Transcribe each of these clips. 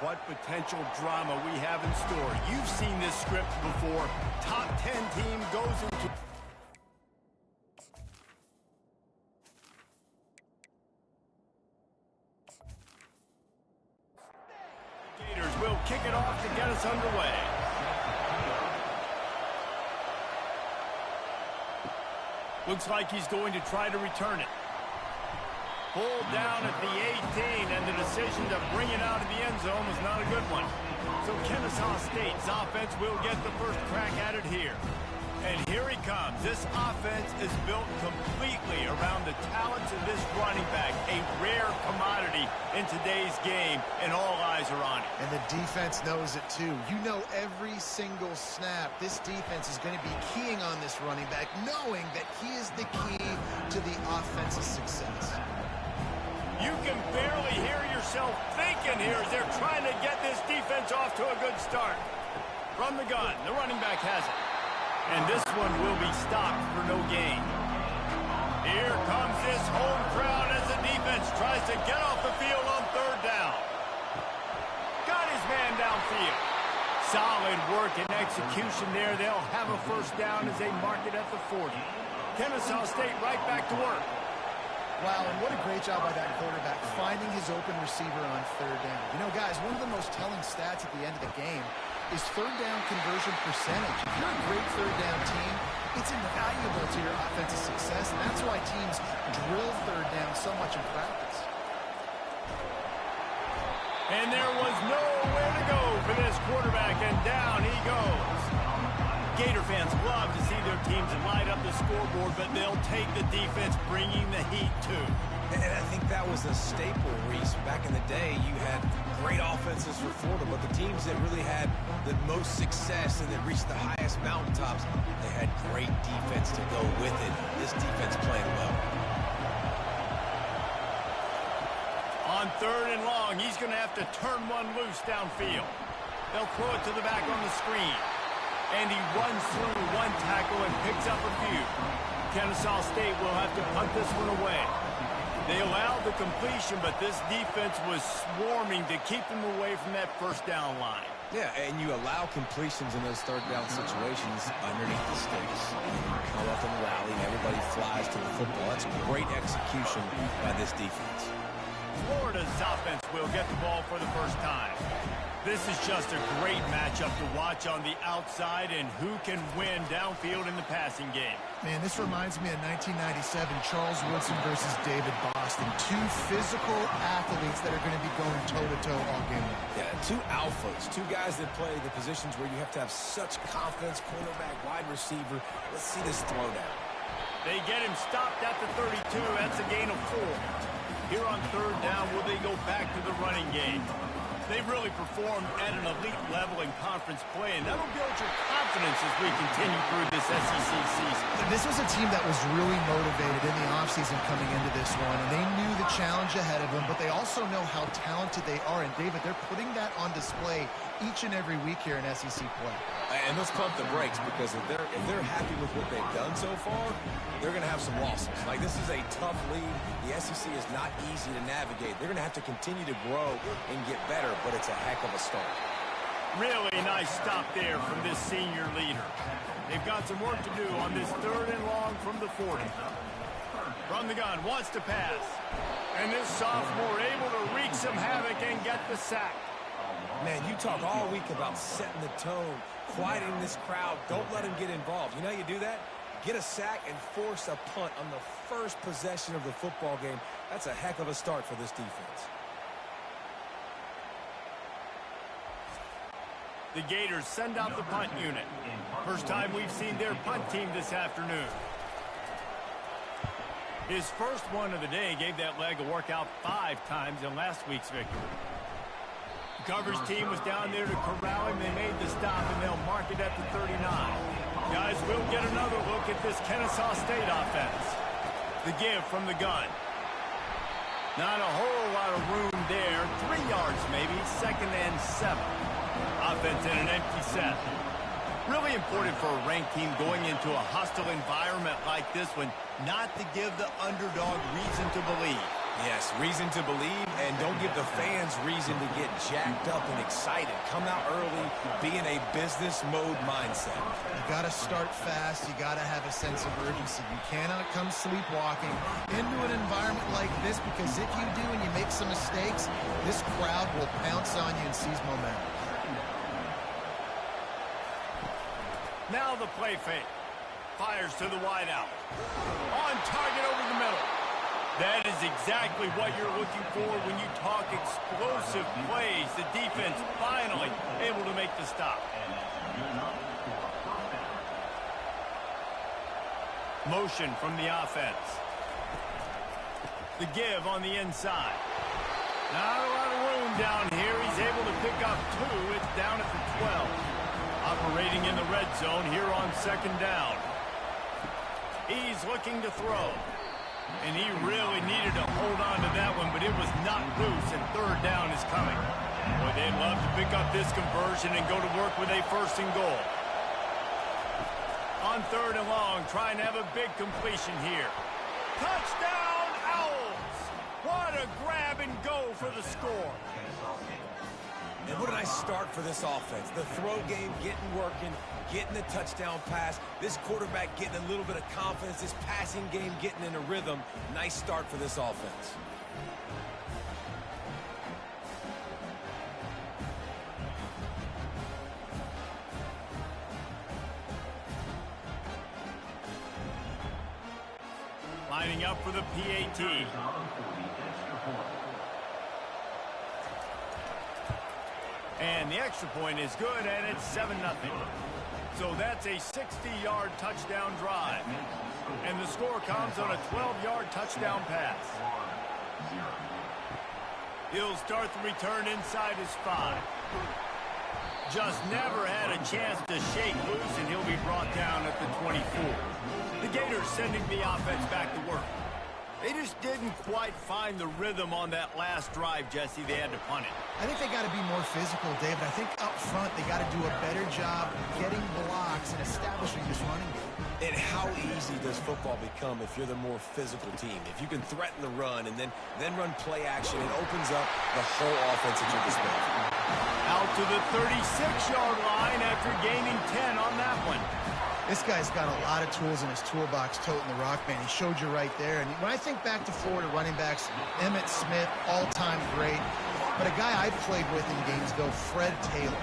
what potential drama we have in store. You've seen this script before. Top 10 team goes into... Gators will kick it off to get us underway. Looks like he's going to try to return it. Pulled down at the 18, and the decision to bring it out of the end zone was not a good one. So Kennesaw State's offense will get the first crack at it here. And here he comes. This offense is built completely around the talents of this running back, a rare commodity in today's game, and all eyes are on it. And the defense knows it too. You know every single snap, this defense is going to be keying on this running back, knowing that he is the key to the offense's success. You can barely hear yourself thinking here as they're trying to get this defense off to a good start. From the gun, the running back has it. And this one will be stopped for no gain. Here comes this home crowd as the defense tries to get off the field on third down. Got his man downfield. Solid work and execution there. They'll have a first down as they mark it at the 40. Kennesaw State right back to work. Wow, and what a great job by that quarterback, finding his open receiver on third down. You know, guys, one of the most telling stats at the end of the game is third down conversion percentage. If you're a great third down team, it's invaluable to your offensive success, and that's why teams drill third down so much in practice. And there was nowhere to go for this quarterback, and down he goes. Gator fans love to see their teams light up the scoreboard, but they'll take the defense bringing the heat too. And I think that was a staple, Reese. Back in the day, you had great offenses for Florida, but the teams that really had the most success and that reached the highest mountaintops, they had great defense to go with it. This defense playing well. On third and long, he's going to have to turn one loose downfield. They'll throw it to the back on the screen. And he runs through one tackle and picks up a few. Kennesaw State will have to punt this one away. They allowed the completion, but this defense was swarming to keep them away from that first down line. Yeah, and you allow completions in those third down situations underneath the sticks. Come up and rally, and everybody flies to the football. That's great execution by this defense. Florida's offense will get the ball for the first time. This is just a great matchup to watch on the outside, and who can win downfield in the passing game. Man, this reminds me of 1997, Charles Woodson versus David Boston. Two physical athletes that are going to be going toe-to-toe all game long. Yeah, two alphas, two guys that play the positions where you have to have such confidence, cornerback, wide receiver. Let's see this throwdown. They get him stopped at the 32. That's a gain of 4. Here on third down, will they go back to the running game? They've really performed at an elite level in conference play, and that'll build your confidence as we continue through this SEC season. This was a team that was really motivated in the offseason coming into this one, and they knew the challenge ahead of them, but they also know how talented they are. And, David, they're putting that on display each and every week here in SEC play. And let's pump the brakes, because if they're happy with what they've done so far, they're going to have some losses. Like, this is a tough league. The SEC is not easy to navigate. They're going to have to continue to grow and get better, but it's a heck of a start. Really nice stop there from this senior leader. They've got some work to do on this third and long from the 40. From the gun, wants to pass. And this sophomore able to wreak some havoc and get the sack. Man, you talk all week about setting the tone, quieting this crowd. Don't let them get involved. You know how you do that? Get a sack and force a punt on the first possession of the football game. That's a heck of a start for this defense. The Gators send out the punt unit. First time we've seen their punt team this afternoon. His first one of the day gave that leg a workout 5 times in last week's victory. The coverage team was down there to corral him. They made the stop, and they'll mark it at the 39. Guys, we'll get another look at this Kennesaw State offense. The give from the gun. Not a whole lot of room there. 3 yards maybe, 2nd and 7. Offense in an empty set. Really important for a ranked team going into a hostile environment like this one not to give the underdog reason to believe. Yes, reason to believe, and don't give the fans reason to get jacked up and excited. Come out early, be in a business mode mindset. You got to start fast. You got to have a sense of urgency. You cannot come sleepwalking into an environment like this, because if you do and you make some mistakes, this crowd will pounce on you and seize momentum. Now the play fake. Fires to the wideout. On target over the middle. That is exactly what you're looking for when you talk explosive plays. The defense finally able to make the stop. Motion from the offense. The give on the inside. Not a lot of room down here. He's able to pick up 2. It's down at the 12. Operating in the red zone here on second down. He's looking to throw. And he really needed to hold on to that one, but it was not loose, and third down is coming. Boy, they'd love to pick up this conversion and go to work with a first and goal. On third and long, trying to have a big completion here. Touchdown, Owls! What a grab and go for the score. And what a nice start for this offense. The throw game getting working, getting the touchdown pass. This quarterback getting a little bit of confidence. This passing game getting in a rhythm. Nice start for this offense. Lining up for the PAT. And the extra point is good, and it's 7-0. So that's a 60-yard touchdown drive. And the score comes on a 12-yard touchdown pass. He'll start the return inside his 5. Just never had a chance to shake loose, and he'll be brought down at the 24. The Gators sending the offense back to work. They just didn't quite find the rhythm on that last drive, Jesse. They had to punt it. I think they got to be more physical, David. I think up front they got to do a better job getting blocks and establishing this running game. And how easy does football become if you're the more physical team? If you can threaten the run and then run play action, it opens up the whole offense at your disposal. Out to the 36-yard line after gaining 10 on that one. This guy's got a lot of tools in his toolbox, toting the rock band. He showed you right there. And when I think back to Florida running backs, Emmitt Smith, all-time great. But a guy I've played with in games, though, Fred Taylor.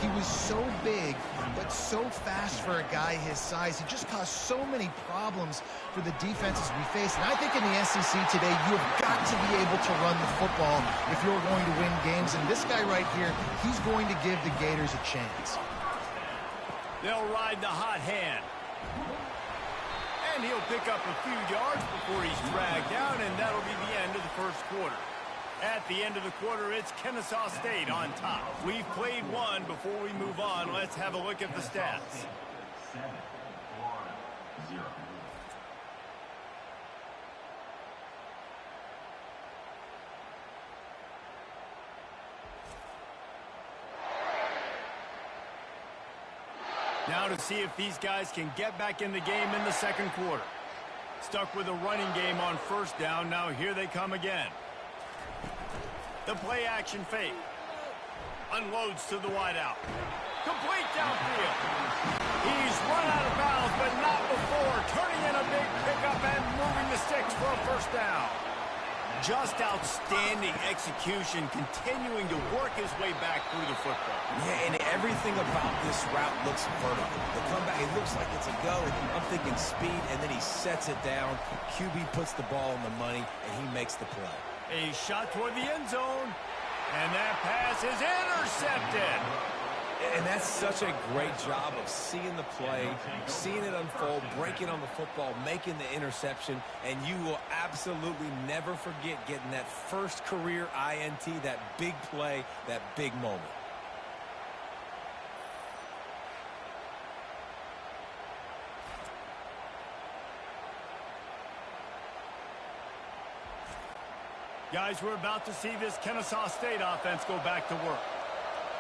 He was so big, but so fast for a guy his size. He just caused so many problems for the defenses we face. And I think in the SEC today, you've got to be able to run the football if you're going to win games. And this guy right here, he's going to give the Gators a chance. They'll ride the hot hand. And he'll pick up a few yards before he's dragged down, and that'll be the end of the first quarter. At the end of the quarter, it's Kennesaw State on top. We've played one. Before we move on, let's have a look at the stats. 7-4-0. Now to see if these guys can get back in the game in the second quarter. Stuck with a running game on first down. Now here they come again. The play action fake. Unloads to the wideout. Complete downfield. He's run out of bounds, but not before. Turning in a big pickup and moving the sticks for a first down. Just outstanding execution, continuing to work his way back through the football. Yeah, and everything about this route looks vertical. The comeback, it looks like it's a go. I'm thinking speed, and then he sets it down. QB puts the ball on the money, and he makes the play. A shot toward the end zone, and that pass is intercepted. And that's such a great job of seeing the play, seeing it unfold, breaking on the football, making the interception, and you will absolutely never forget getting that first career INT, that big play, that big moment. Guys, we're about to see this Kennesaw State offense go back to work.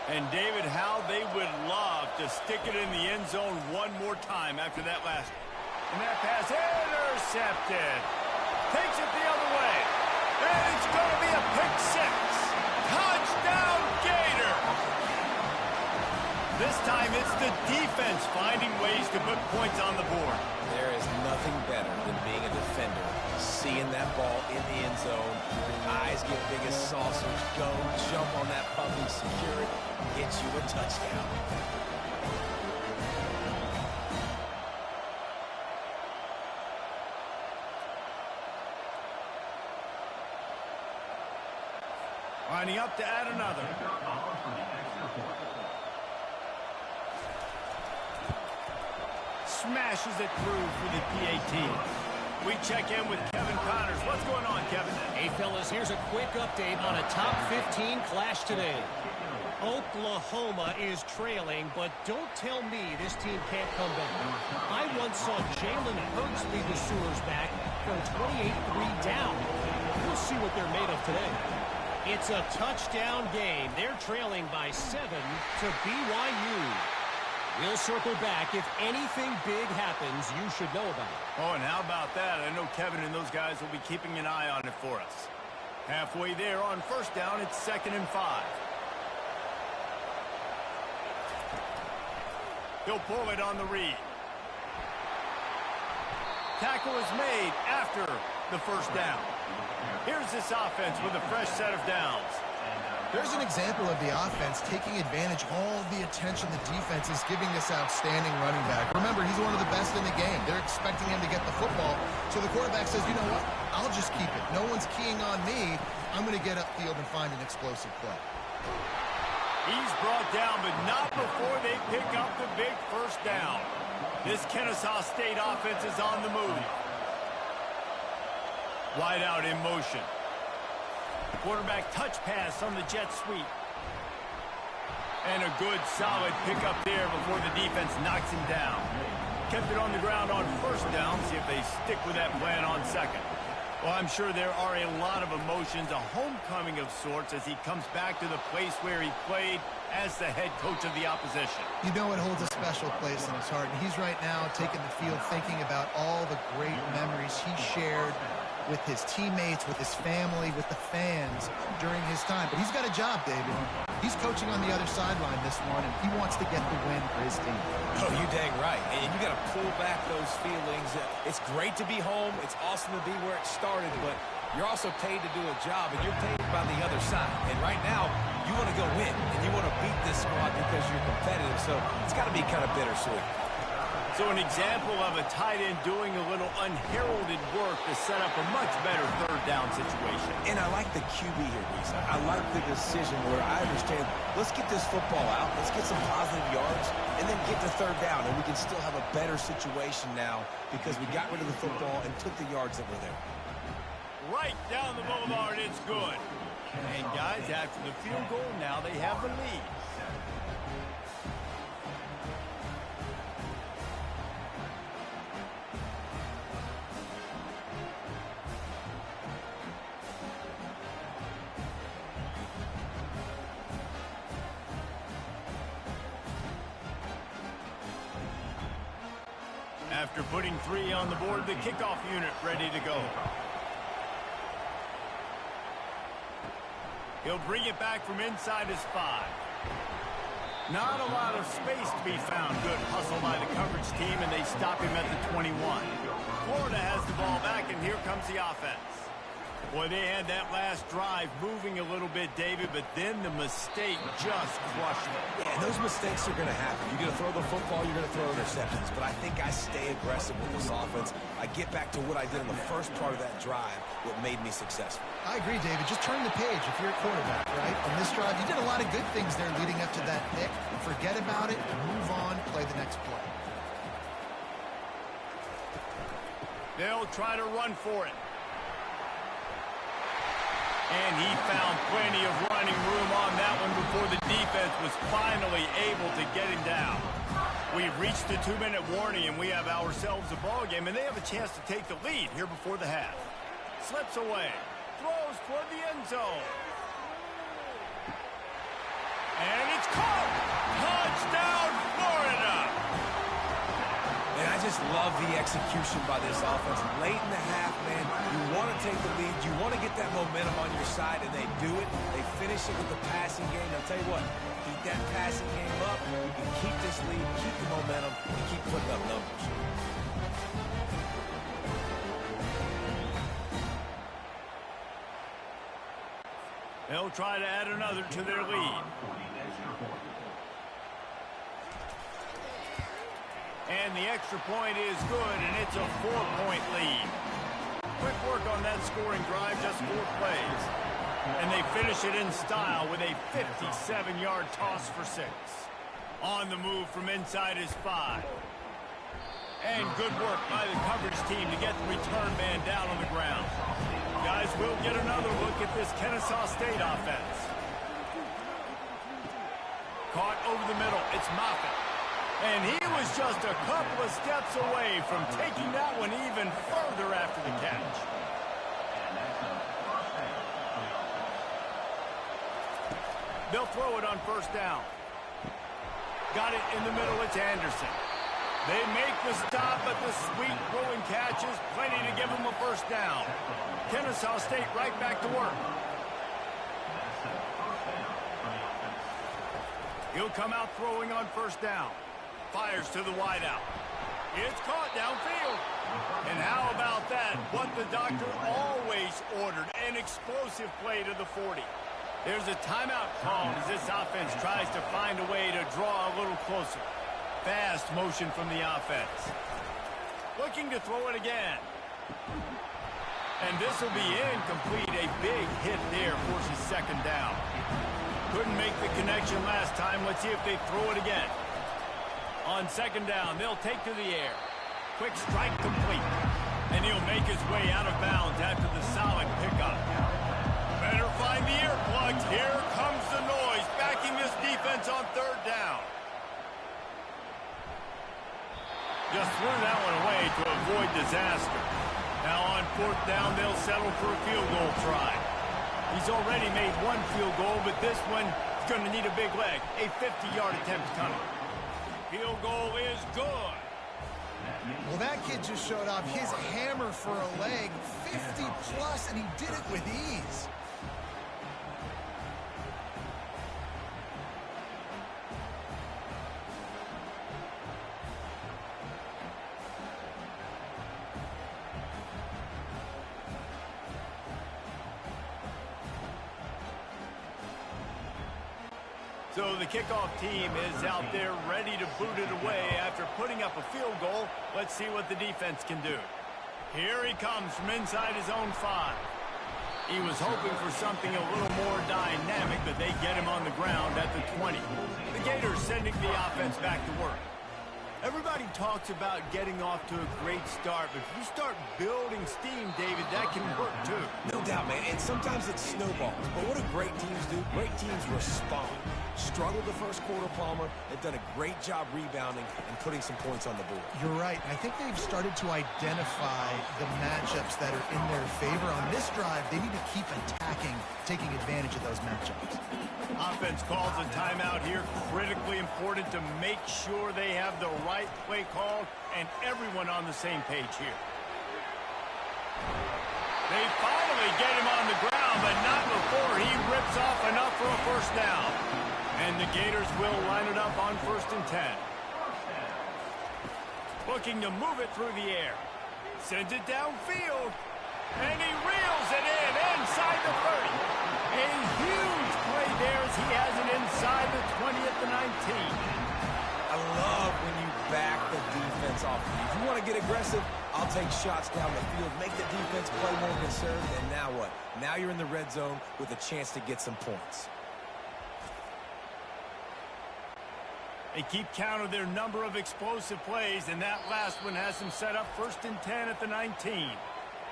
And, David, how they would love to stick it in the end zone one more time after that last one. And that pass intercepted. Takes it the other way. And it's going to be a pick six. Touchdown, Gator. This time it's the defense finding ways to put points on the board. There is nothing better than being a defender. Seeing that ball in the end zone, your eyes get big as saucers. Go, jump on that puppy, secure it, get you a touchdown. Lining up to add another. Smashes it through for the PAT. We check in with Kevin Connors. What's going on, Kevin? Hey, fellas, here's a quick update on a top 15 clash today. Oklahoma is trailing, but don't tell me this team can't come back. I once saw Jalen Hurts lead the Sooners back from 28-3 down. We'll see what they're made of today. It's a touchdown game. They're trailing by 7 to BYU. We'll circle back. If anything big happens, you should know about it. Oh, and how about that? I know Kevin and those guys will be keeping an eye on it for us. Halfway there on first down, it's 2nd and 5. He'll pull it on the read. Tackle is made after the first down. Here's this offense with a fresh set of downs. There's an example of the offense taking advantage of all the attention the defense is giving this outstanding running back. Remember, he's one of the best in the game. They're expecting him to get the football. So the quarterback says, you know what? I'll just keep it. No one's keying on me. I'm going to get upfield and find an explosive play. He's brought down, but not before they pick up the big first down. This Kennesaw State offense is on the move. Wide out in motion. Quarterback touch pass on the jet sweep. And a good, solid pickup there before the defense knocks him down. Kept it on the ground on first down. See if they stick with that plan on second. Well, I'm sure there are a lot of emotions, a homecoming of sorts as he comes back to the place where he played as the head coach of the opposition. You know it holds a special place in his heart. And he's right now taking the field thinking about all the great memories he shared with his teammates, with his family, with the fans during his time. But he's got a job, David. He's coaching on the other sideline this one, and he wants to get the win for his team. Oh, you dang right. And you got to pull back those feelings. It's great to be home. It's awesome to be where it started, but you're also paid to do a job, and you're paid by the other side. And right now, you want to go win, and you want to beat this squad because you're competitive, so it's got to be kind of bittersweet. So an example of a tight end doing a little unheralded work to set up a much better third down situation. And I like the QB here, Reese. I like the decision where I understand, let's get this football out, let's get some positive yards, and then get to third down, and we can still have a better situation now because we got rid of the football and took the yards that were there. Right down the boulevard, it's good. And guys, after the field goal, now they have the lead. After putting 3 on the board, the kickoff unit ready to go. He'll bring it back from inside his 5. Not a lot of space to be found. Good hustle by the coverage team, and they stop him at the 21. Florida has the ball back, and here comes the offense. Boy, they had that last drive moving a little bit, David, but then the mistake just crushed them. Yeah, and those mistakes are going to happen. You're going to throw the football, you're going to throw interceptions. But I think I stay aggressive with this offense. I get back to what I did in the first part of that drive, what made me successful. I agree, David. Just turn the page if you're a quarterback, right? On this drive, you did a lot of good things there leading up to that pick. Forget about it, move on, play the next play. They'll try to run for it. And he found plenty of running room on that one before the defense was finally able to get him down. We've reached the 2-minute warning, and we have ourselves a ball game, and they have a chance to take the lead here before the half. Slips away. Throws toward the end zone. And it's caught! Touchdown, Florida! And I just love the execution by this offense. Late in the half, man, you want to take the lead. You want to get that momentum on your side, and they do it. They finish it with the passing game. I'll tell you what, keep that passing game up. You can keep this lead, keep the momentum, and keep putting up numbers. They'll try to add another to their lead. And the extra point is good, and it's a 4-point lead. Quick work on that scoring drive, just 4 plays. And they finish it in style with a 57-yard toss for 6. On the move from inside is 5. And good work by the coverage team to get the return man down on the ground. Guys, we'll get another look at this Kennesaw State offense. Caught over the middle. It's Moffitt. And he was just a couple of steps away from taking that one even further after the catch. They'll throw it on first down. Got it in the middle. It's Anderson. They make the stop, but the sweet throwing catch is plenty to give them a first down. Kennesaw State right back to work. He'll come out throwing on first down. Fires to the wideout. It's caught downfield. And how about that? What the doctor always ordered, an explosive play to the 40. There's a timeout called as this offense tries to find a way to draw a little closer. Fast motion from the offense. Looking to throw it again. And this will be incomplete. A big hit there forces second down. Couldn't make the connection last time. Let's see if they throw it again. On second down, they'll take to the air. Quick strike complete. And he'll make his way out of bounds after the solid pickup. Better find the earplugs. Here comes the noise, backing this defense on third down. Just threw that one away to avoid disaster. Now on fourth down, they'll settle for a field goal try. He's already made one field goal, but this one is going to need a big leg. A 50-yard attempt coming. Field goal is good. Well, that kid just showed off his hammer for a leg, 50-plus, and he did it with ease. So the kickoff team is out there ready to boot it away after putting up a field goal. Let's see what the defense can do. Here he comes from inside his own 5. He was hoping for something a little more dynamic, but they get him on the ground at the 20. The Gators sending the offense back to work. Everybody talks about getting off to a great start, but if you start building steam, David, that can work too. No doubt, man. And sometimes it snowballs. But what do great teams do? Great teams respond. Struggled the first quarter, Palmer. They've done a great job rebounding and putting some points on the board. You're right. I think they've started to identify the matchups that are in their favor. On this drive, they need to keep attacking, taking advantage of those matchups. Offense calls a timeout here. Critically important to make sure they have the right play call and everyone on the same page here. They finally get him on the ground, but not before he rips off enough for a first down. And the Gators will line it up on 1st and 10. Looking to move it through the air. Sends it downfield. And he reels it in inside the 30. A huge play there as he has it inside the 20 at the 19. I love when you back the defense off. If you want to get aggressive, I'll take shots down the field, make the defense play more conservative, and now what? Now you're in the red zone with a chance to get some points. They keep count of their number of explosive plays, and that last one has them set up 1st and 10 at the 19.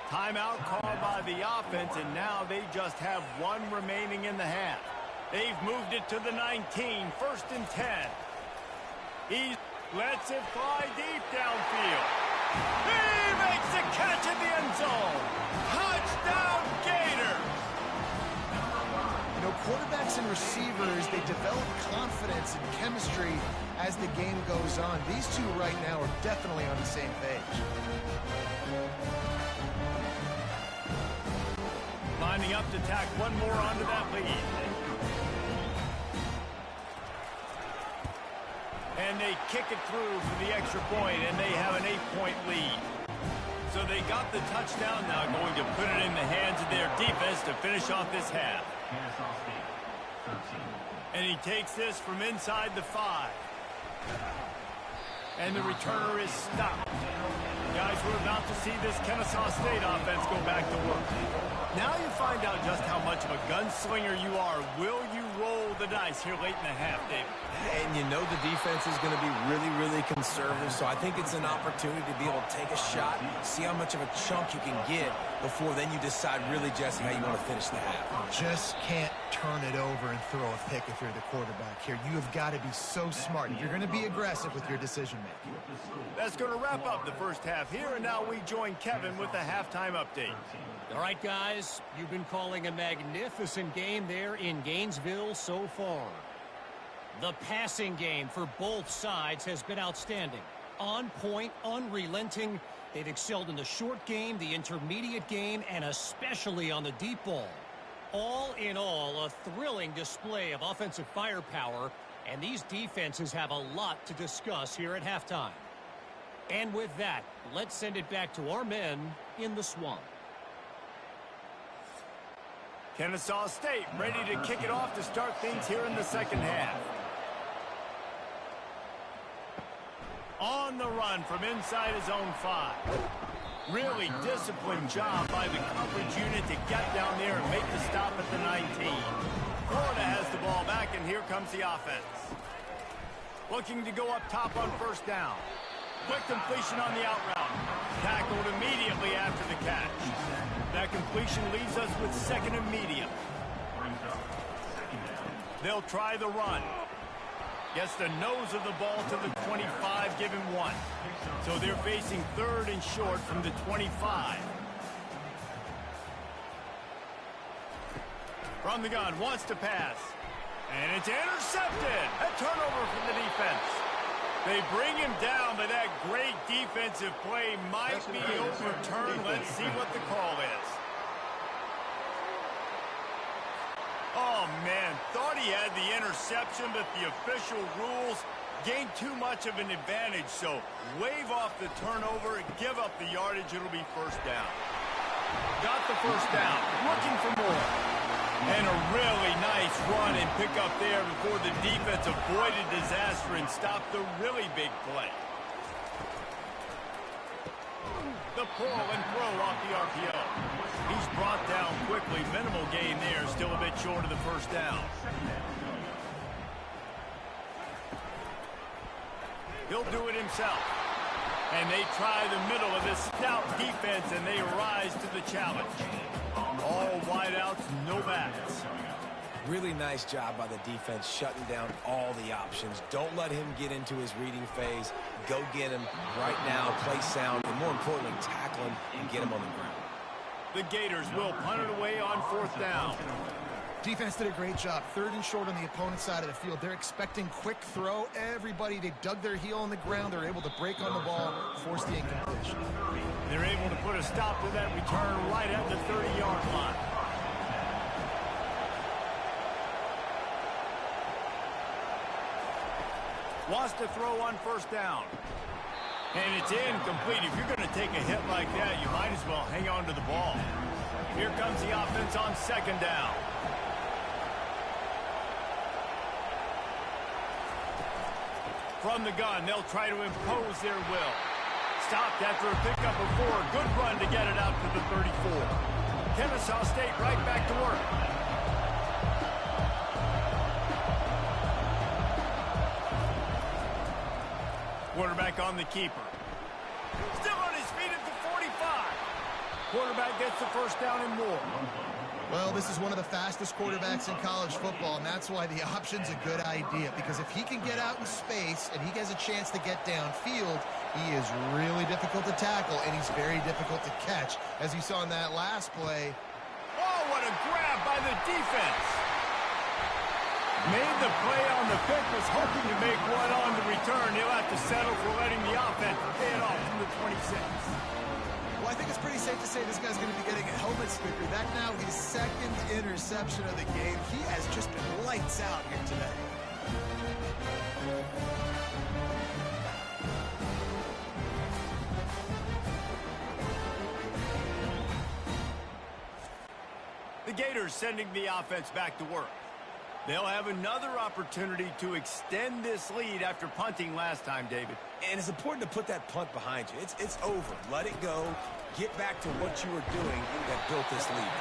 Timeout called by the offense, and now they just have one remaining in the half. They've moved it to the 19, 1st and 10. He lets it fly deep downfield. He makes the catch in the end zone. Touchdown, Gators! quarterbacks and receivers, they develop confidence and chemistry as the game goes on. These two right now are definitely on the same page. Lining up to tack one more onto that lead. And they kick it through for the extra point, and they have an 8-point lead. So they got the touchdown, now going to put it in the hands of their defense to finish off this half. And he takes this from inside the 5. And the returner is stopped. Guys, we're about to see this Kennesaw State offense go back to work. Now you find out just how much of a gunslinger you are. Will you roll the dice here late in the half, David? And you know the defense is going to be really, really conservative, so I think it's an opportunity to be able to take a shot, see how much of a chunk you can get before then you decide really, Jesse, how you want to finish the half. Just can't turn it over and throw a pick if you're the quarterback here. You have got to be so smart if you're going to be aggressive with your decision-making. That's going to wrap up the first half here, and now we join Kevin with the halftime update. All right, guys, you've been calling a magnificent game there in Gainesville so far. The passing game for both sides has been outstanding. On point, unrelenting. They've excelled in the short game, the intermediate game, and especially on the deep ball. All in all, a thrilling display of offensive firepower, and these defenses have a lot to discuss here at halftime. And with that, let's send it back to our men in the swamp. Kennesaw State ready to kick it off to start things here in the second half. On the run from inside his own 5. Really disciplined job by the coverage unit to get down there and make the stop at the 19. Florida has the ball back, and here comes the offense. Looking to go up top on first down. Quick completion on the out route. Tackled immediately after the catch. That completion leaves us with second and medium. They'll try the run. Gets the nose of the ball to the 25, give him 1. So they're facing third and short from the 25. From the gun, wants to pass. And it's intercepted. A turnover from the defense. They bring him down, but that great defensive play might be overturned. Let's see what the call is. Oh, man, thought he had the interception, but the official rules gained too much of an advantage. So wave off the turnover and give up the yardage. It'll be first down. Got the first down, looking for more. And a really nice run and pick up there before the defense avoided disaster and stopped the really big play. The pull and throw off the RPO. He's brought down quickly. Minimal gain there, still a bit short of the first down. He'll do it himself. And they try the middle of this stout defense, and they rise to the challenge. All wideouts, no backs. Really nice job by the defense shutting down all the options. Don't let him get into his reading phase. Go get him right now, play sound, and more importantly, tackle him and get him on the ground. The Gators will punt it away on fourth down. Defense did a great job. Third and short on the opponent's side of the field. They're expecting quick throw. Everybody, they dug their heel on the ground. They're able to break on the ball, force the incompletion. They're able to put a stop to that return right at the 30-yard line. Wants to throw on first down. And it's incomplete. If you're going to take a hit like that, you might as well hang on to the ball. Here comes the offense on second down. From the gun, they'll try to impose their will. Stopped after a pickup of 4. Good run to get it out to the 34. Kennesaw State right back to work. Quarterback on the keeper. Still on his feet at the 45. Quarterback gets the first down and more. Well, this is one of the fastest quarterbacks in college football, and that's why the option's a good idea. Because if he can get out in space and he has a chance to get downfield, he is really difficult to tackle, and he's very difficult to catch. As you saw in that last play. Oh, what a grab by the defense. Made the play on the pick, was hoping to make one on the return. He'll have to settle for letting the offense pay it off from the 26. Well, I think it's pretty safe to say this guy's going to be getting a helmet sticker. That now his second interception of the game. He has just been lights out here today. The Gators sending the offense back to work. They'll have another opportunity to extend this lead after punting last time, David. And it's important to put that punt behind you. It's over. Let it go. Get back to what you were doing that built this lead.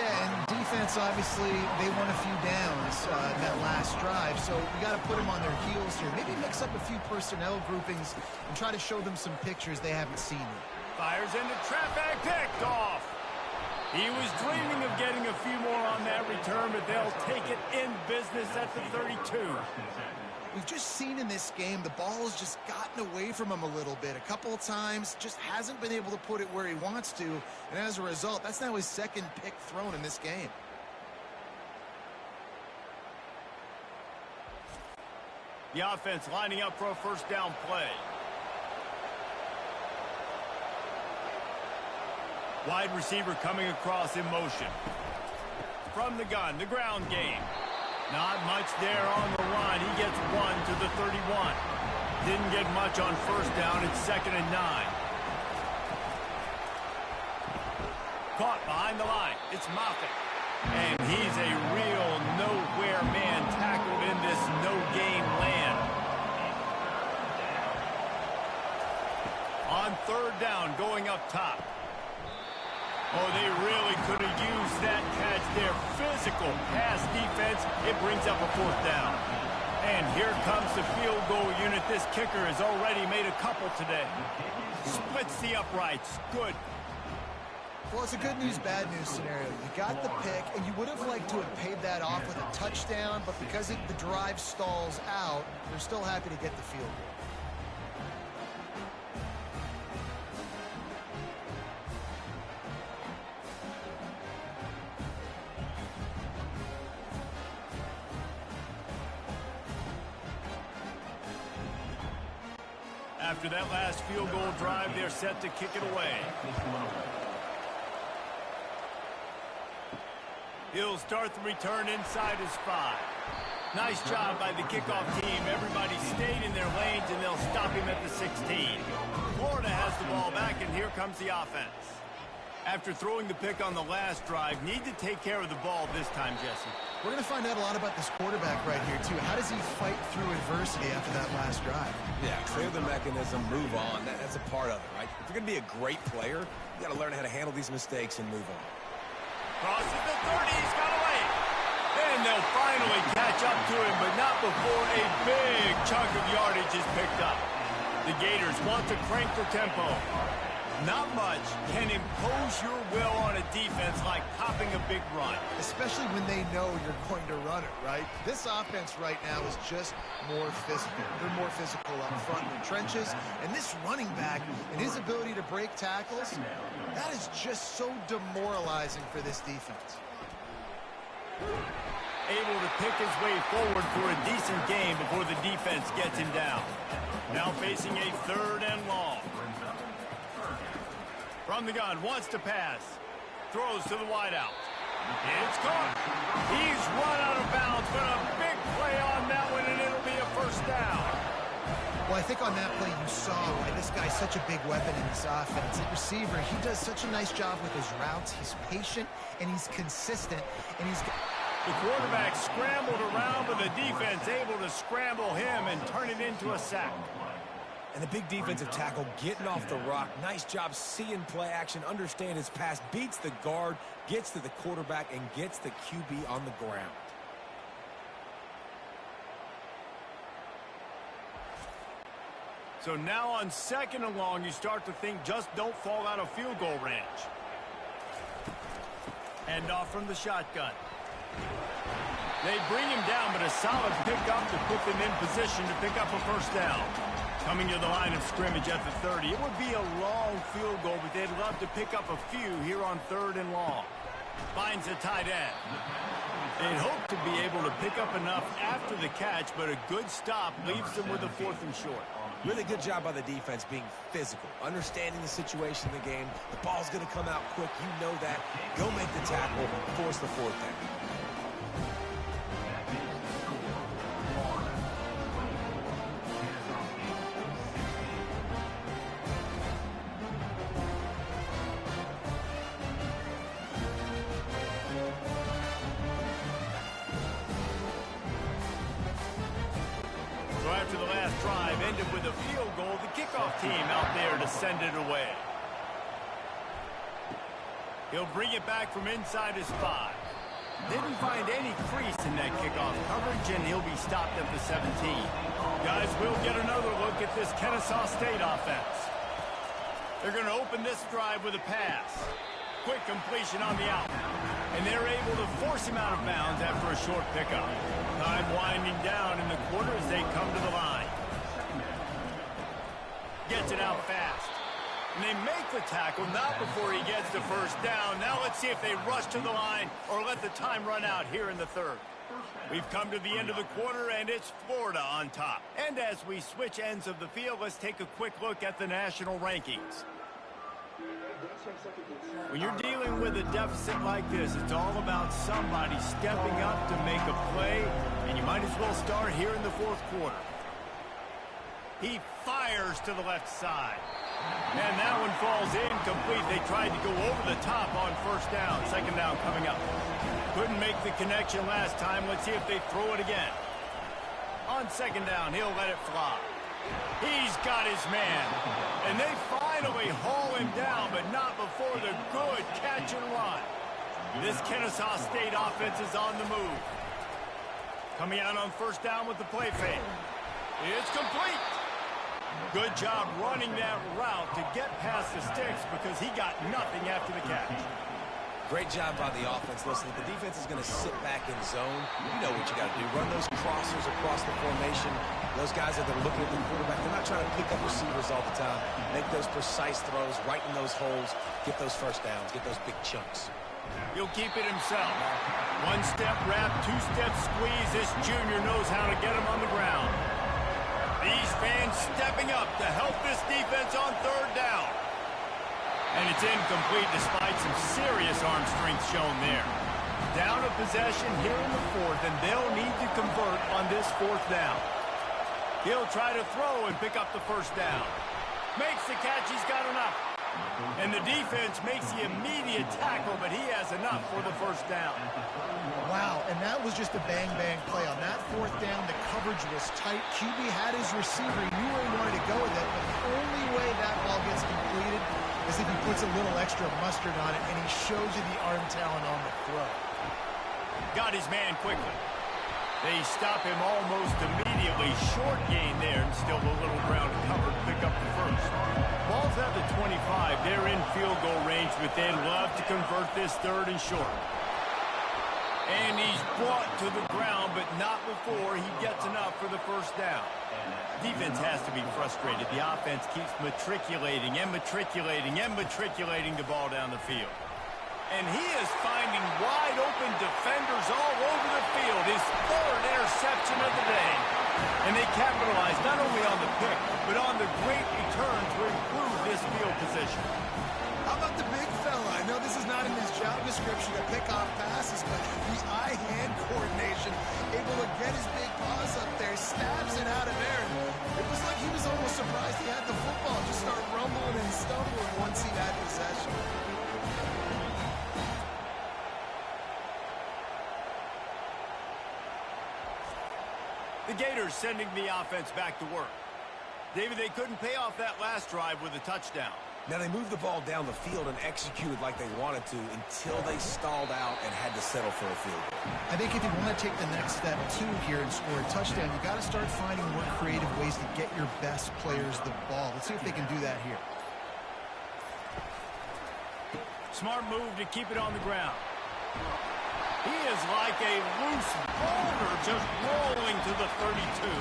Yeah, and defense, obviously, they won a few downs that last drive, so we got to put them on their heels here. Maybe mix up a few personnel groupings and try to show them some pictures they haven't seen yet. Fires into traffic, picked off. He was dreaming of getting a few more on that return, but they'll take it in business at the 32. We've just seen in this game the ball has just gotten away from him a little bit. A couple of times, just hasn't been able to put it where he wants to, and as a result, that's now his second pick thrown in this game. The offense lining up for a first down play. Wide receiver coming across in motion. From the gun, the ground game. Not much there on the run. He gets one to the 31. Didn't get much on first down. It's 2nd and 9. Caught behind the line. It's Moffitt. And he's a real nowhere man tackled in this no-game land. On 3rd down, going up top. Oh, they really could have used that catch there. Physical pass defense. It brings up a 4th down. And here comes the field goal unit. This kicker has already made a couple today. Splits the uprights. Good. Well, it's a good news, bad news scenario. You got the pick, and you would have liked to have paid that off with a touchdown, but because the drive stalls out, they're still happy to get the field goal. After that last field goal drive, they're set to kick it away. He'll start the return inside his 5. Nice job by the kickoff team. Everybody stayed in their lanes, and they'll stop him at the 16. Florida has the ball back, and here comes the offense. After throwing the pick on the last drive, need to take care of the ball this time, Jesse. We're going to find out a lot about this quarterback right here, too. How does he fight through adversity after that last drive? Yeah, clear the mechanism, move on. That's a part of it, right? If you're going to be a great player, you got to learn how to handle these mistakes and move on. Crosses the 30, he's got away. And they'll finally catch up to him, but not before a big chunk of yardage is picked up. The Gators want to crank the tempo. Not much can impose your will on a defense like popping a big run. Especially when they know you're going to run it, right? This offense right now is just more physical. They're more physical up front in the trenches. And this running back and his ability to break tackles, that is just so demoralizing for this defense. Able to pick his way forward for a decent game before the defense gets him down. Now facing a 3rd and long. From the gun, wants to pass. Throws to the wideout. It's caught. He's run out of bounds, but a big play on that one, and it'll be a first down. Well, I think on that play you saw why this guy's such a big weapon in this offense. At receiver, he does such a nice job with his routes. He's patient, and he's consistent, and he's... The quarterback scrambled around, but the defense able to scramble him and turn it into a sack. And the big defensive tackle getting off the rock. Nice job seeing play action, understand his pass, beats the guard, gets to the quarterback, and gets the QB on the ground. So now on 2nd and long, you start to think just don't fall out of field goal range. Hand off from the shotgun. They bring him down, but a solid pickup to put them in position to pick up a first down. Coming to the line of scrimmage at the 30. It would be a long field goal, but they'd love to pick up a few here on 3rd and long. Finds a tight end. They'd hope to be able to pick up enough after the catch, but a good stop leaves them with a 4th and short. Really good job by the defense being physical, understanding the situation in the game. The ball's going to come out quick. You know that. Go make the tackle, force the 4th down. So after the last drive ended with a field goal, the kickoff team out there to send it away. He'll bring it back from inside his 5. Didn't find any crease in that kickoff coverage, and he'll be stopped at the 17. Guys, we'll get another look at this Kennesaw State offense. They're going to open this drive with a pass. Quick completion on the out. And they're able to force him out of bounds after a short pickup. Time winding down in the quarter as they come to the line. Gets it out fast. And they make the tackle, not before he gets the first down. Now let's see if they rush to the line or let the time run out here in the 3rd. We've come to the end of the quarter, and it's Florida on top. And as we switch ends of the field, let's take a quick look at the national rankings. When you're dealing with a deficit like this, it's all about somebody stepping up to make a play, and you might as well start here in the 4th quarter. He fires to the left side. And that one falls incomplete. They tried to go over the top on 1st down. 2nd down coming up. Couldn't make the connection last time. Let's see if they throw it again. On 2nd down, he'll let it fly. He's got his man. And they finally haul him down, but not before the good catch and run. This Kennesaw State offense is on the move. Coming out on 1st down with the play fake. It's complete. Good job running that route to get past the sticks because he got nothing after the catch. Great job by the offense. Listen, the defense is going to sit back in zone. You know what you got to do. Run those crossers across the formation. Those guys that are looking at the quarterback, they're not trying to pick up receivers all the time. Make those precise throws, right in those holes, get those 1st downs, get those big chunks. He'll keep it himself. 1-step wrap, 2-step squeeze. This junior knows how to get him on the ground. These fans stepping up to help this defense on 3rd down. And it's incomplete despite some serious arm strength shown there. Down a possession here in the 4th, and they'll need to convert on this 4th down. He'll try to throw and pick up the 1st down. Makes the catch, he's got enough. And the defense makes the immediate tackle, but he has enough for the 1st down. Wow, and that was just a bang-bang play. On that 4th down, the coverage was tight. QB had his receiver. He knew where he wanted to go with it, but the only way that ball gets completed is if he puts a little extra mustard on it, and he shows you the arm talent on the throw. Got his man quickly. They stop him almost immediately. Short gain there, and still a little ground covered. Pick up the 1st. Ball's at the 25. They're in field goal range, but they'd love to convert this 3rd and short. And he's brought to the ground, but not before he gets enough for the 1st down. Defense has to be frustrated. The offense keeps matriculating and matriculating and matriculating the ball down the field. And he is finding wide-open defenders all over the field. His 3rd interception of the day. And they capitalize not only on the pick, but on the great return to improve this field position. How about the big fella? I know this is not in his job description to pick off passes, but the eye-hand coordination, able to get his big paws up there, stabs it out of there. It was like he was almost surprised he had the football. Just start rumbling and stumbling once he had possession. The Gators sending the offense back to work. David, they couldn't pay off that last drive with a touchdown. Now, they moved the ball down the field and executed like they wanted to until they stalled out and had to settle for a field goal. I think if you want to take the next step, too, here and score a touchdown, you got to start finding more creative ways to get your best players the ball. Let's see if they can do that here. Smart move to keep it on the ground. He is like a loose boulder just rolling to the 32.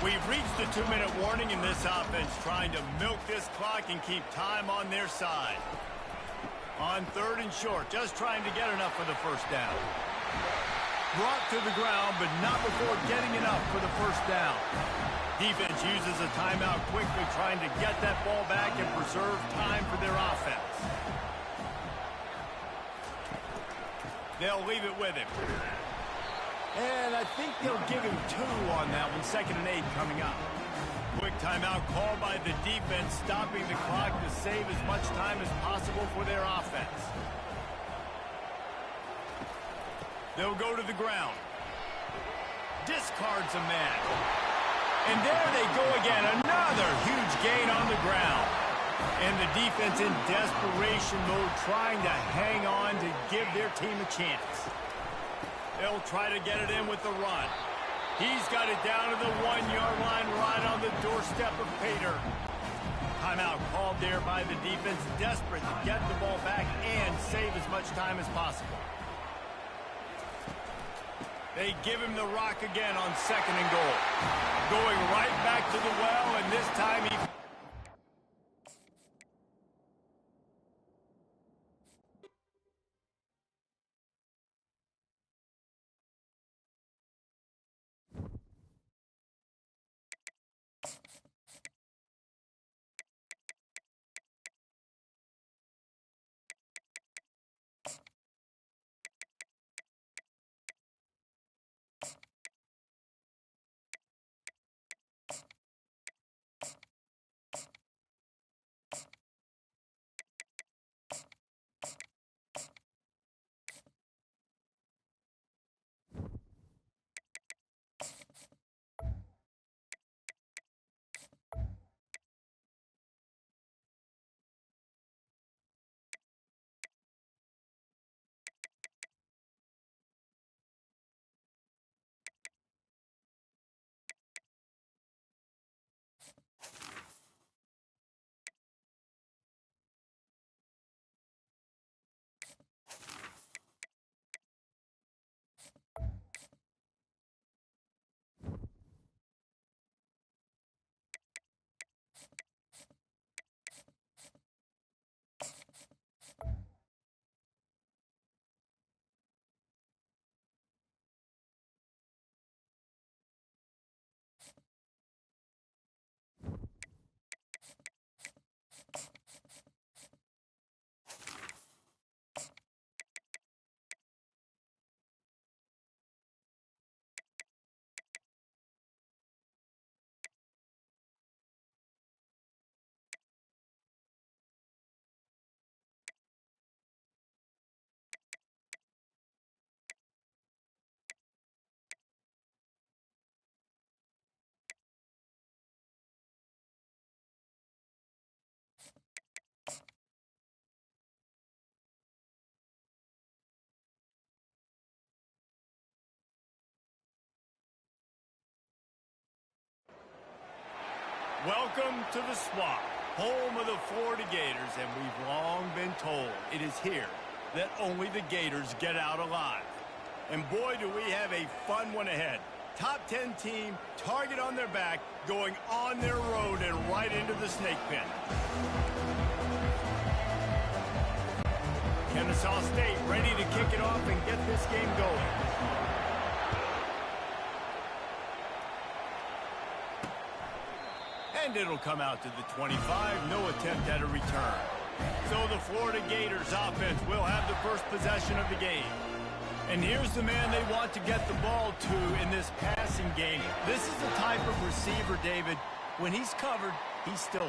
We've reached the 2-minute warning in this offense, trying to milk this clock and keep time on their side. On 3rd and short, just trying to get enough for the 1st down. brought to the ground, but not before getting enough for the first down. Defense uses a timeout quickly, trying to get that ball back and preserve time for their offense. They'll leave it with him. And I think they'll give him 2 on that one. 2nd and 8 coming up. Quick timeout called by the defense, stopping the clock to save as much time as possible for their offense. They'll go to the ground. Discards a man. And there they go again. Another huge gain on the ground. And the defense in desperation mode, trying to hang on to give their team a chance. They'll try to get it in with the run. He's got it down to the 1-yard line, right on the doorstep of Pater. Timeout called there by the defense, desperate to get the ball back and save as much time as possible. They give him the rock again on 2nd and goal. Going right back to the well, and this time he... Welcome to the Swamp, home of the Florida Gators, and we've long been told it is here that only the Gators get out alive. And boy, do we have a fun one ahead. Top 10 team, target on their back, going on their road and right into the snake pit. Kennesaw State ready to kick it off and get this game going. And it'll come out to the 25, no attempt at a return. So the Florida Gators offense will have the first possession of the game. And here's the man they want to get the ball to in this passing game. This is the type of receiver, David, when he's covered, he's still...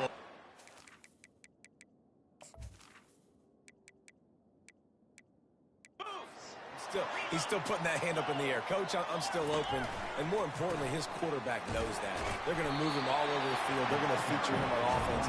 He's still putting that hand up in the air. Coach, I'm still open. And more importantly, his quarterback knows that. They're going to move him all over the field. They're going to feature him on offense.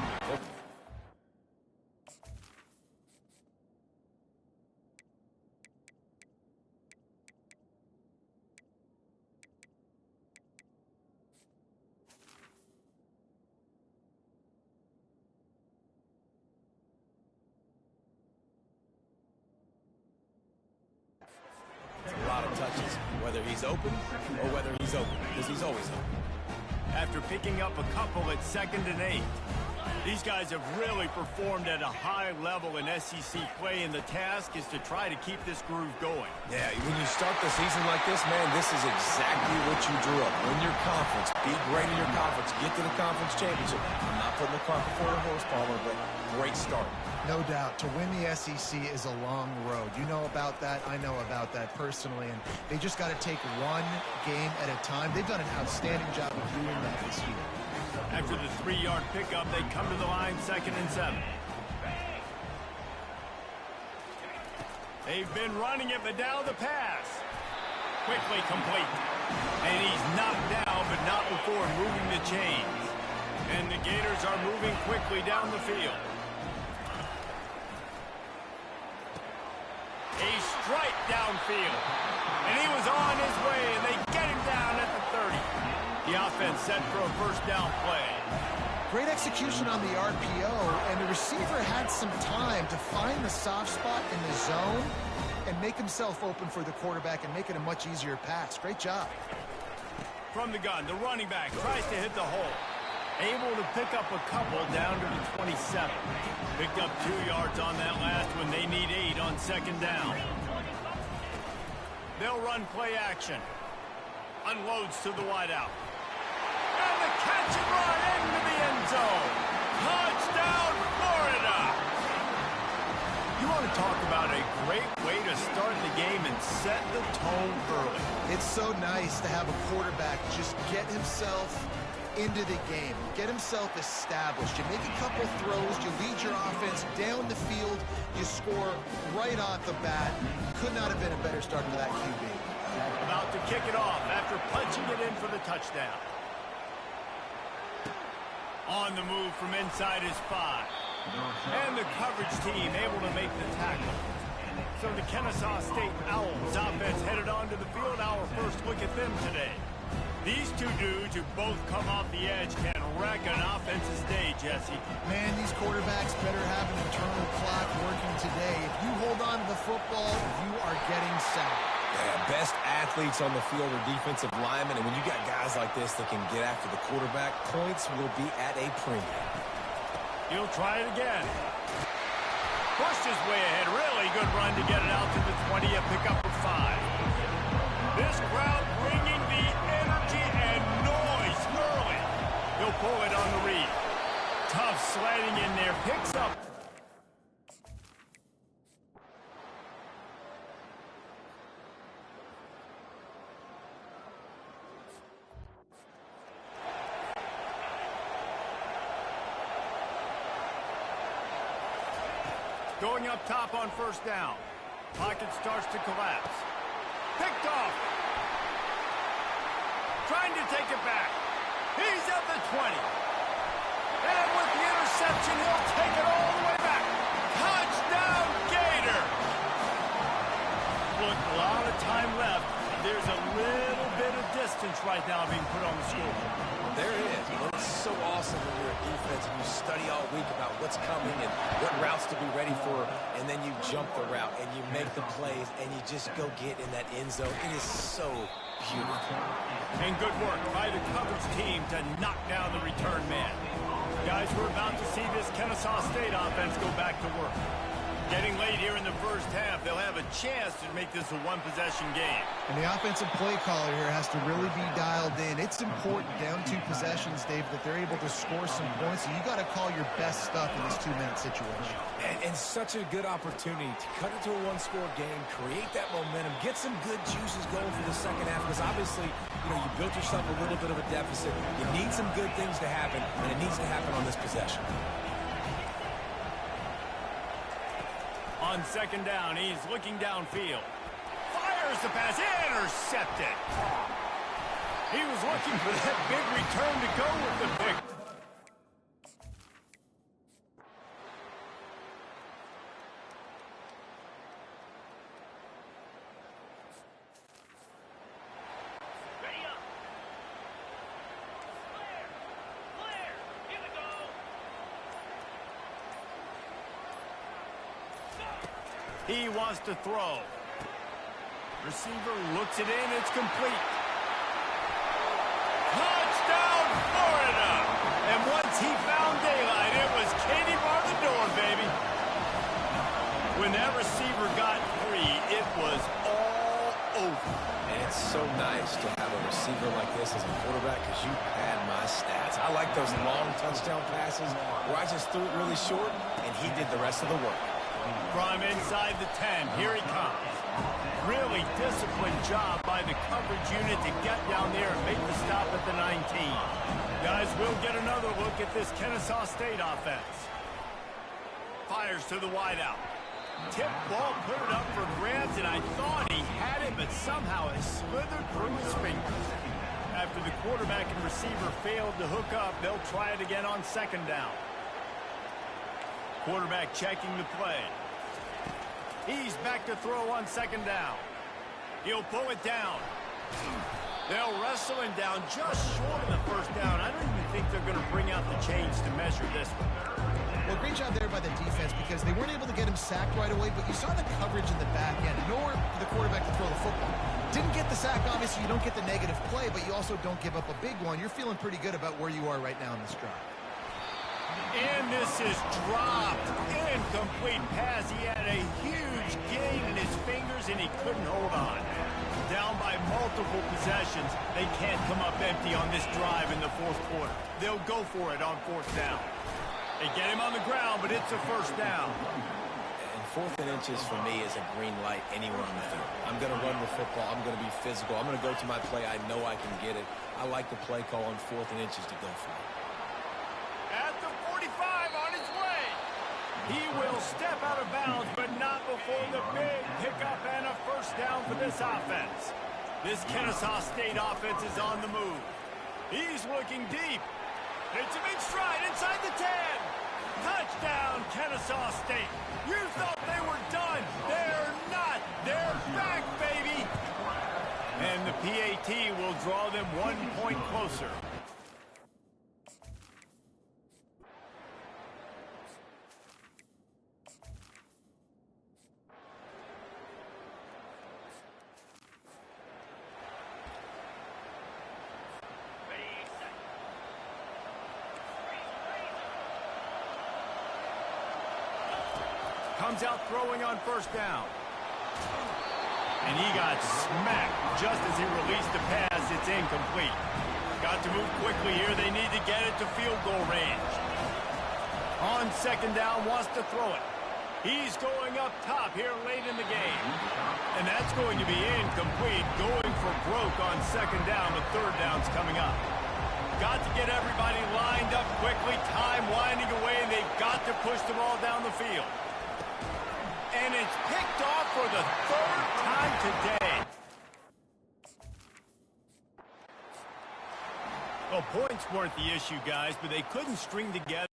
A lot of touches, whether he's open or whether he's open, because he's always open. After picking up a couple at 2nd and 8, These guys have really performed at a high level in SEC play, and the task is to try to keep this groove going. Yeah, when you start the season like this, man, this is exactly what you drew up. Win your conference, be great in your conference, get to the conference championship. I'm not putting the cart before the horse, Palmer, but great start. No doubt. To win the SEC is a long road. You know about that. I know about that personally. And they just got to take one game at a time. They've done an outstanding job of doing that this year. After the 3-yard pickup, they come to the line 2nd and 7. They've been running it, but now the pass. Quickly complete. And he's knocked down, but not before moving the chains. And the Gators are moving quickly down the field. A strike downfield. And he was on his way, and they get him down at the 30. The offense set for a first down play. Great execution on the RPO, and the receiver had some time to find the soft spot in the zone and make himself open for the quarterback and make it a much easier pass. Great job. From the gun, the running back tries to hit the hole. Able to pick up a couple down to the 27. Picked up 2 yards on that last one. They need 8 on 2nd down. They'll run play action. Unloads to the wideout. And the catch and run into the end zone. Touchdown, Florida! You want to talk about a great way to start the game and set the tone early. It's so nice to have a quarterback just get himself into the game, get himself established. You make a couple throws, you lead your offense down the field, you score right off the bat. Could not have been a better start for that QB. About to kick it off after punching it in for the touchdown. On the move from inside his 5. And the coverage team able to make the tackle. So the Kennesaw State Owls offense headed onto the field. Our first look at them today. These two dudes who both come off the edge can wreck an offense's day, Jesse. Man, these quarterbacks better have an internal clock working today. If you hold on to the football, you are getting sacked. Yeah, best athletes on the field are defensive linemen, and when you got guys like this that can get after the quarterback, points will be at a premium. He'll try it again. Pushed his way ahead. Really good run to get it out to the 20. A pickup for 5. This crowd bringing the energy and noise early. He'll pull it on the read. Tough sliding in there. Picks up. Going up top on first down. Pocket starts to collapse. Picked off. Trying to take it back. He's at the 20. And with the interception, he'll take it all the way back. Touchdown, Gator! Look, a lot of time left. There's a little bit of distance right now being put on the scoreboard. There it is. And it's so awesome when you're a defense and you study all week about what's coming and what routes to be ready for, and then you jump the route and you make the plays and you just go get in that end zone. It is so beautiful. And good work by the coverage team to knock down the return man. Guys, we're about to see this Kennesaw State offense go back to work. Getting late here in the first half, they'll have a chance to make this a one-possession game. And the offensive play caller here has to really be dialed in. It's important down 2 possessions, Dave, that they're able to score some points. So you got to call your best stuff in this 2-minute situation. And such a good opportunity to cut it to a 1-score game, create that momentum, get some good juices going for the second half. Because obviously, you know, you built yourself a little bit of a deficit. You need some good things to happen, and it needs to happen on this possession. On second down, he's looking downfield. Fires the pass, intercepted. He was looking for that big return to go with the pick. He wants to throw. Receiver looks it in. It's complete. Touchdown, Florida! And once he found daylight, When that receiver got free, it was all over. And it's so nice to have a receiver like this as a quarterback because you had my stats. I like those long touchdown passes where I just threw it really short, and he did the rest of the work. From inside the 10, here he comes. Really disciplined job by the coverage unit to get down there and make the stop at the 19. Guys, we'll get another look at this Kennesaw State offense. Fires to the wideout. Tip ball, put it up for grabs, and I thought he had it, but somehow it slithered through his fingers. After the quarterback and receiver failed to hook up, they'll try it again on second down. Quarterback checking the play. He's back to throw on second down. He'll pull it down. They'll wrestle him down just short of the first down. I don't even think they're going to bring out the chains to measure this one. Well, great job there by the defense because they weren't able to get him sacked right away, but you saw the coverage in the back end. Nowhere for the quarterback to throw the football. Didn't get the sack, obviously you don't get the negative play, but you also don't give up a big one. You're feeling pretty good about where you are right now in this drive. And this is dropped. Incomplete pass. He had a huge gain in his fingers, and he couldn't hold on. Down by multiple possessions. They can't come up empty on this drive in the fourth quarter. They'll go for it on fourth down. They get him on the ground, but it's a first down. And fourth and inches for me is a green light anywhere on the field. I'm going to run the football. I'm going to be physical. I'm going to go to my play. I know I can get it. I like the play call on fourth and inches to go for it. At the 45 on his way. He will step out of bounds, but not before the big pickup and a first down for this offense. This Kennesaw State offense is on the move. He's looking deep. It's a big stride inside the 10. Touchdown, Kennesaw State. You thought they were done. They're not. They're back, baby. And the PAT will draw them 1 point closer. Comes out throwing on first down. And he got smacked just as he released the pass. It's incomplete. Got to move quickly here. They need to get it to field goal range. On second down, wants to throw it. He's going up top here late in the game. And that's going to be incomplete. Going for broke on second down. The third down's coming up. Got to get everybody lined up quickly. Time winding away, and they've got to push the ball down the field. And it's picked off for the third time today. Well, points weren't the issue, guys, but they couldn't string together.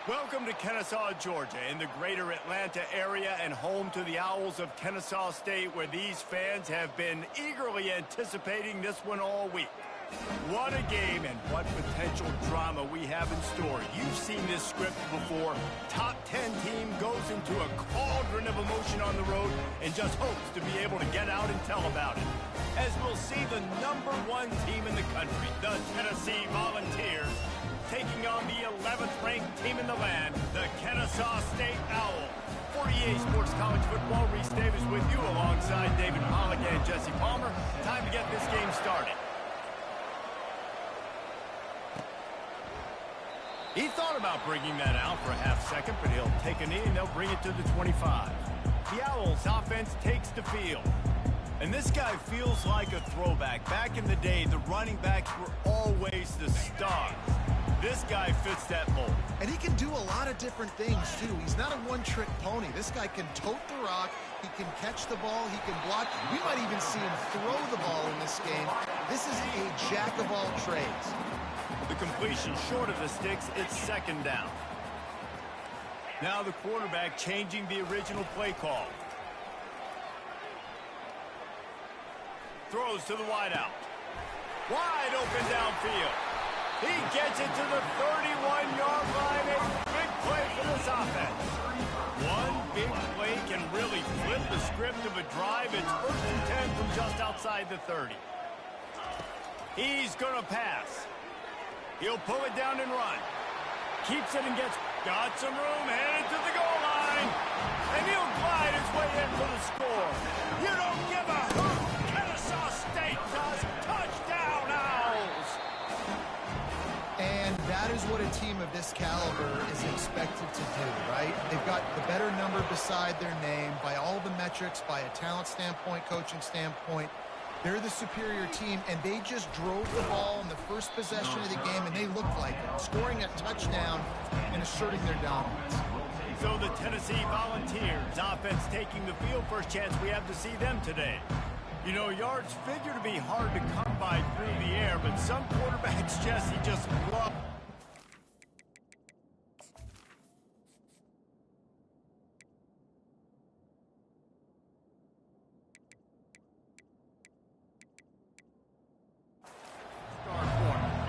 Welcome to Kennesaw, Georgia, in the greater Atlanta area and home to the Owls of Kennesaw State, where these fans have been eagerly anticipating this one all week. What a game and what potential drama we have in store. You've seen this script before. Top 10 team goes into a cauldron of emotion on the road and just hopes to be able to get out and tell about it. As we'll see the #1 team in the country, the Tennessee Volunteers, taking on the 11th ranked team in the land, the Kennesaw State Owls. For EA Sports College Football, Reese Davis with you alongside David Pollack and Jesse Palmer. Time to get this game started. He thought about bringing that out for a half second, but he'll take a knee and they'll bring it to the 25. The Owls offense takes the field. And this guy feels like a throwback. Back in the day, the running backs were always the stars. This guy fits that mold. And he can do a lot of different things, too. He's not a one-trick pony. This guy can tote the rock. He can catch the ball. He can block. We might even see him throw the ball in this game. This is a jack of all trades. The completion short of the sticks, it's second down. Now the quarterback changing the original play call. Throws to the wideout. Wide open downfield. He gets it to the 31-yard line. A big play for this offense. One big play can really flip the script of a drive. It's 1st and 10 from just outside the 30. He's going to pass. He'll pull it down and run. Keeps it and got some room, headed to the goal line. And he'll glide his way in for the score. You don't give a hoot. Kennesaw State does. Touchdown, Owls. And that is what a team of this caliber is expected to do, right? They've got the better number beside their name by all the metrics, by a talent standpoint, coaching standpoint. They're the superior team, and they just drove the ball in the first possession of the game, and they looked like it, scoring a touchdown and asserting their dominance. So the Tennessee Volunteers offense taking the field. First chance we have to see them today. You know, yards figure to be hard to come by through the air, but some quarterbacks, Jesse, just love.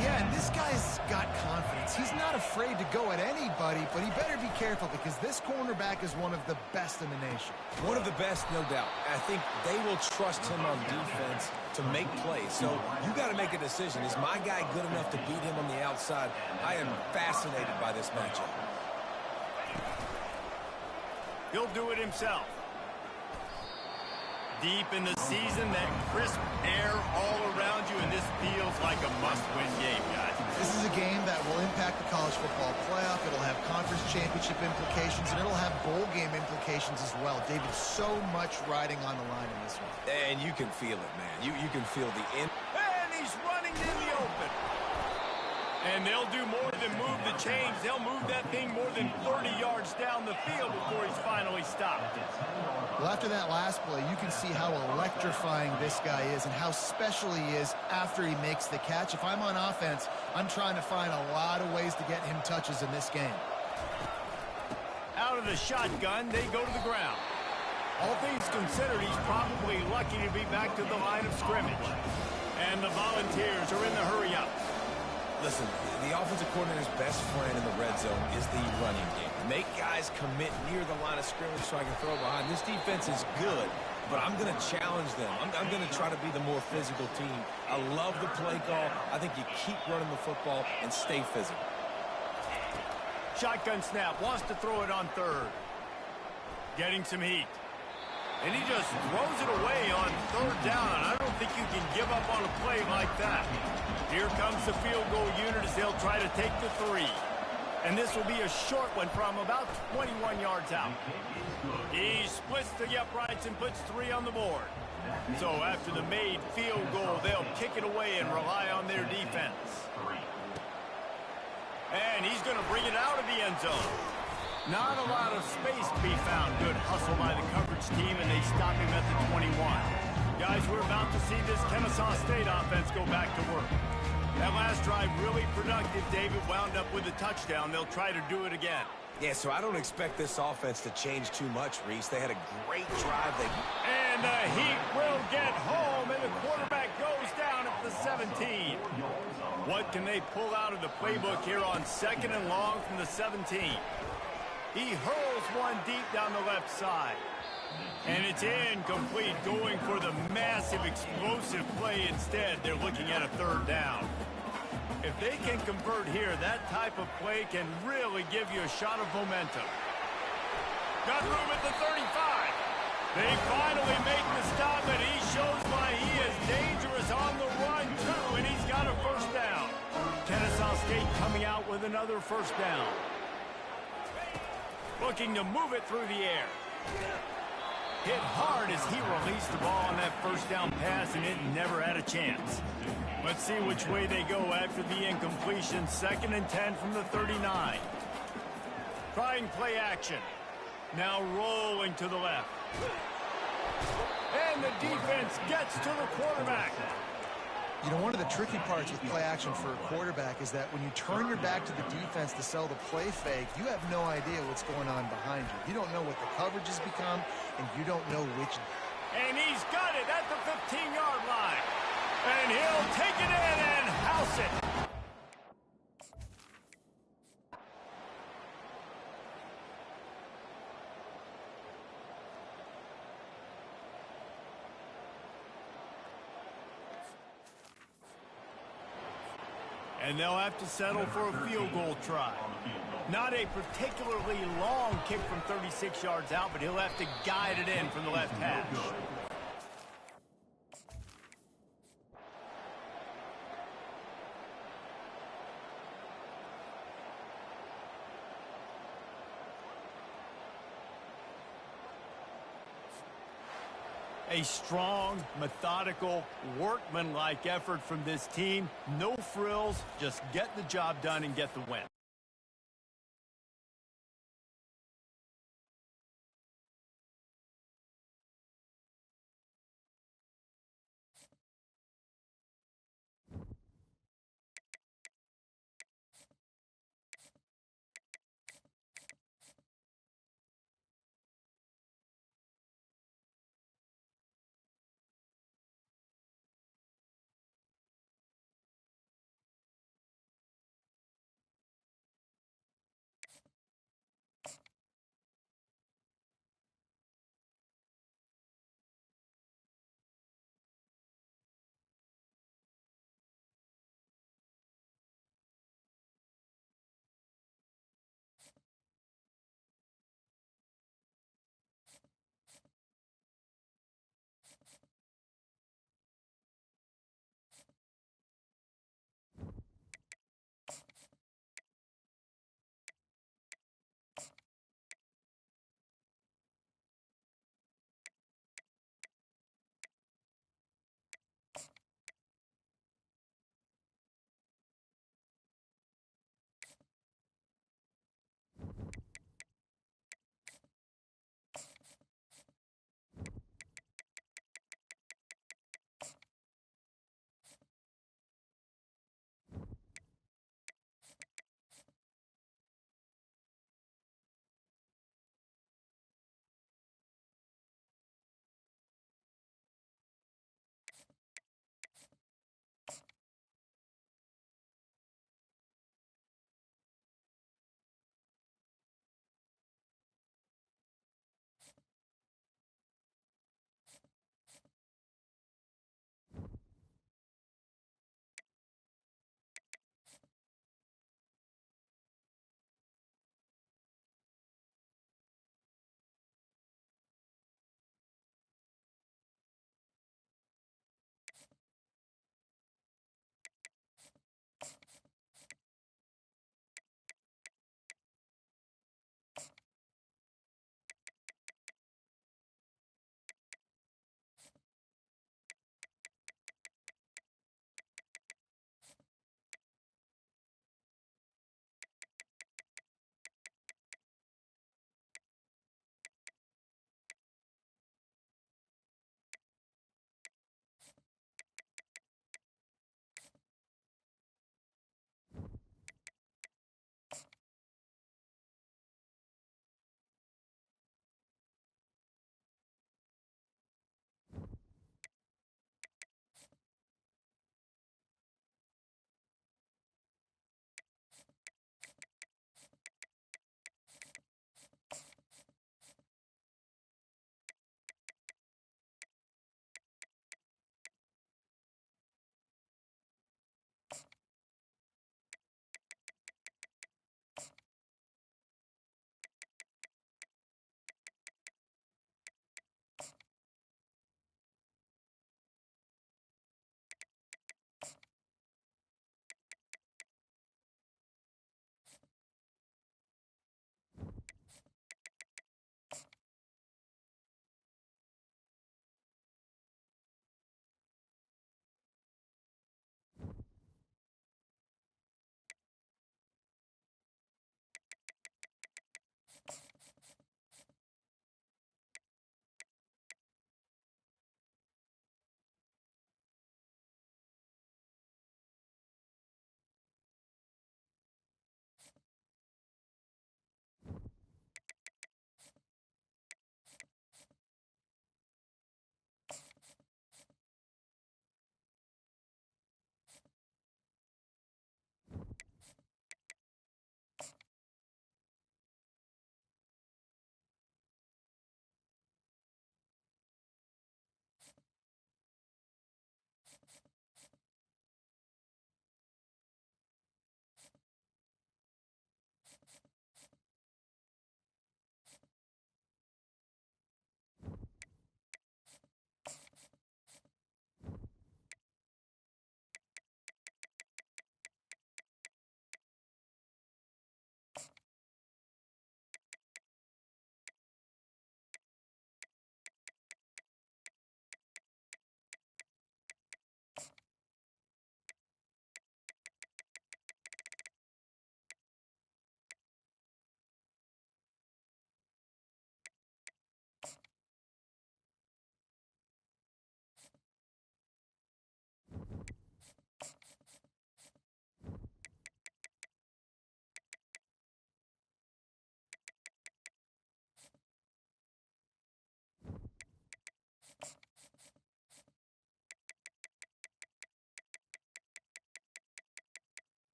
Yeah, and this guy's got confidence. He's not afraid to go at anybody, but he better be careful because this cornerback is one of the best in the nation. One of the best, no doubt. I think they will trust him on defense to make plays. So you got to make a decision. Is my guy good enough to beat him on the outside? I am fascinated by this matchup. He'll do it himself. Deep in the season, that crisp air all around you, and this feels like a must-win game, guys. This is a game that will impact the college football playoff. It'll have conference championship implications, and it'll have bowl game implications as well. David, so much riding on the line in this one. And you can feel it, man. You can feel the end. And he's running in the open. And they'll do more than move the chains. They'll move that thing more than 30 yards down the field before he's finally stopped. Well, after that last play, you can see how electrifying this guy is and how special he is after he makes the catch. If I'm on offense, I'm trying to find a lot of ways to get him touches in this game. Out of the shotgun, they go to the ground. All things considered, he's probably lucky to be back to the line of scrimmage. And the Volunteers are in the hurry-up. Listen, the offensive coordinator's best friend in the red zone is the running game. Make guys commit near the line of scrimmage so I can throw behind. This defense is good, but I'm going to challenge them. I'm going to try to be the more physical team. I love the play call. I think you keep running the football and stay physical. Shotgun snap, wants to throw it on third. Getting some heat. And he just throws it away on third down. I don't think you can give up on a play like that. Here comes the field goal unit as they'll try to take the 3. And this will be a short one from about 21 yards out. He splits the uprights and puts 3 on the board. So after the made field goal, they'll kick it away and rely on their defense. And he's going to bring it out of the end zone. Not a lot of space to be found. Good hustle by the coverage team, and they stop him at the 21. Guys, we're about to see this Kennesaw State offense go back to work. That last drive really productive. David wound up with a touchdown. They'll try to do it again. Yeah, so I don't expect this offense to change too much, Reese. They had a great drive. And the Heat will get home, and the quarterback goes down at the 17. What can they pull out of the playbook here on 2nd and long from the 17? He hurls one deep down the left side. And it's incomplete, going for the massive explosive play instead. They're looking at a 3rd down. If they can convert here, that type of play can really give you a shot of momentum. Got room at the 35. They finally make the stop, and he shows why he is dangerous on the run, too, and he's got a 1st down. Kennesaw State coming out with another 1st down. Looking to move it through the air. Hit hard as he released the ball on that 1st down pass, and it never had a chance. Let's see which way they go after the incompletion. 2nd and 10 from the 39. Trying play action. Now rolling to the left. And the defense gets to the quarterback. You know, one of the tricky parts with play action for a quarterback is that when you turn your back to the defense to sell the play fake, you have no idea what's going on behind you. You don't know what the coverage has become, and you don't know which. And he's got it at the 15-yard line. And he'll take it in and house it. And they'll have to settle for a field goal try. Not a particularly long kick from 36 yards out, but he'll have to guide it in from the left hash. A strong, methodical, workmanlike effort from this team. No frills, just get the job done and get the win.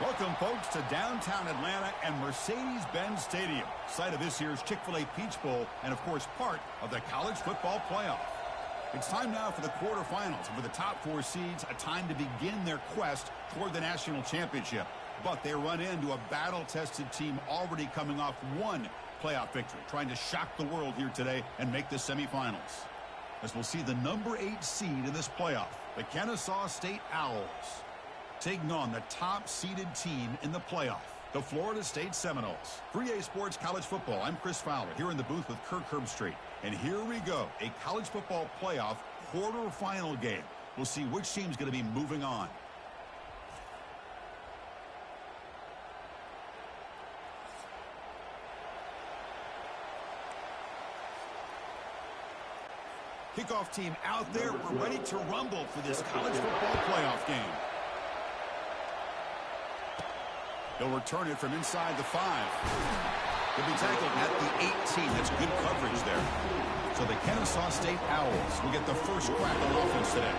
Welcome, folks, to downtown Atlanta and Mercedes-Benz Stadium, site of this year's Chick-fil-A Peach Bowl and, of course, part of the college football playoff. It's time now for the quarterfinals, and for the top 4 seeds, a time to begin their quest toward the national championship. But they run into a battle-tested team already coming off one playoff victory, trying to shock the world here today and make the semifinals. As we'll see the number 8 seed in this playoff, the Kennesaw State Owls, taking on the top-seeded team in the playoff, the Florida State Seminoles. For EA Sports College Football, I'm Chris Fowler here in the booth with Kirk Herbstreit. And here we go, a college football playoff quarterfinal game. We'll see which team's going to be moving on. Kickoff team out there. We're ready to rumble for this college football playoff game. He'll return it from inside the 5. He'll be tackled at the 18. That's good coverage there. So the Kennesaw State Owls will get the first crack on offense today.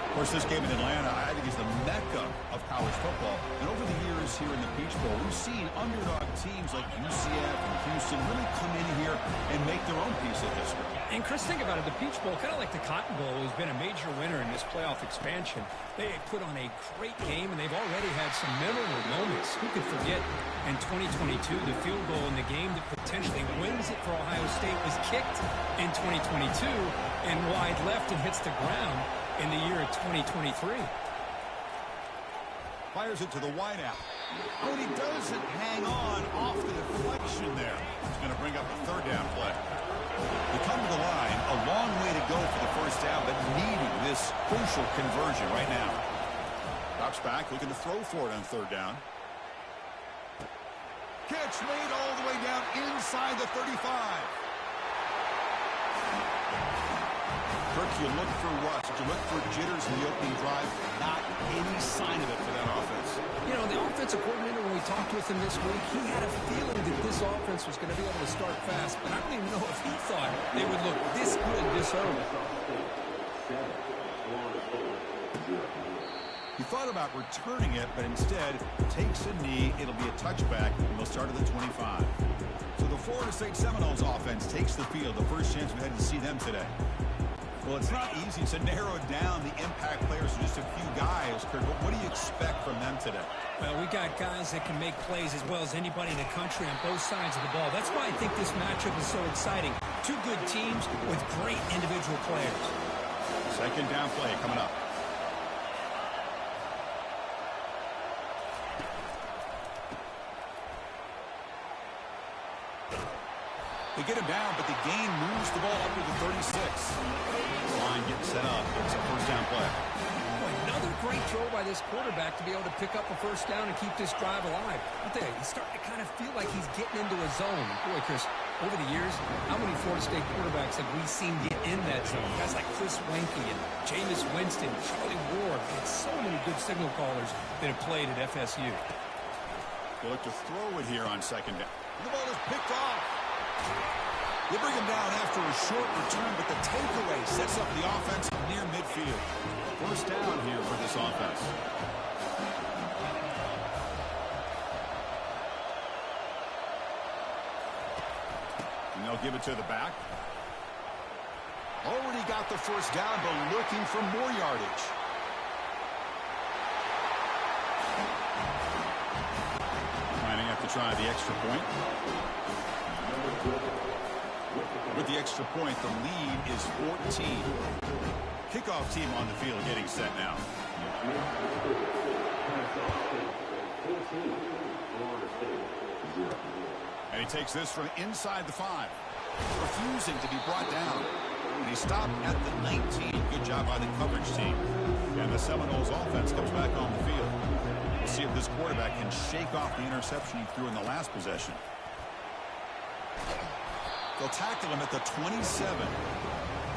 Of course, this game in Atlanta, I think, is the mecca of college football. And over the years here in the Peach Bowl, we've seen underdog teams like UCF and Houston really come in here and make their own piece of history. And Chris, think about it. The Peach Bowl, kind of like the Cotton Bowl, has been a major winner in this playoff expansion. They put on a great game, and they've already had some memorable moments. Who could forget in 2022, the field goal in the game that potentially wins it for Ohio State was kicked in 2022 and wide left and hits the ground in the year of 2023. Fires it to the wideout. Oh, and he doesn't hang on off the deflection there. He's going to bring up a third down play. They come to the line, a long way to go for the first down, but needing this crucial conversion right now. Drops back, looking to throw for it on third down. Catch made all the way down inside the 35. Kirk, you look for rust, you look for jitters in the opening drive. Not any sign of it for that offense. You know, the offensive coordinator, when we talked with him this week, he had a feeling that this offense was going to be able to start fast, but I don't even know if he thought they would look this good this early. He thought about returning it, but instead takes a knee. It'll be a touchback, and they'll start at the 25. So the Florida State Seminoles offense takes the field. The first chance we had to see them today. Well, it's not easy to narrow down the impact players to just a few guys, Kurt, but what do you expect from them today? Well, we got guys that can make plays as well as anybody in the country on both sides of the ball. That's why I think this matchup is so exciting. 2 good teams with great individual players. Second down play coming up. They get him down, but the gain moves the ball up to the 36. Line getting set up. It's a first down play. Boy, another great throw by this quarterback to be able to pick up a first down and keep this drive alive. I'll tell you, he's starting to kind of feel like he's getting into a zone. Boy, Chris, over the years, how many Florida State quarterbacks have we seen get in that zone? Guys like Chris Wenke and Jameis Winston, Charlie Ward. And so many good signal callers that have played at FSU. They'll look to throw it here on second down. The ball is picked off. They bring him down after a short return, but the takeaway sets up the offense near midfield. First down here for this offense. And they'll give it to the back. Already got the first down, but looking for more yardage. Lining up to try the extra point. With the extra point, the lead is 14. Kickoff team on the field getting set now. And he takes this from inside the 5. Refusing to be brought down. And he stopped at the 19. Good job by the coverage team. And the Seminoles offense comes back on the field. We'll see if this quarterback can shake off the interception he threw in the last possession. They'll tackle him at the 27.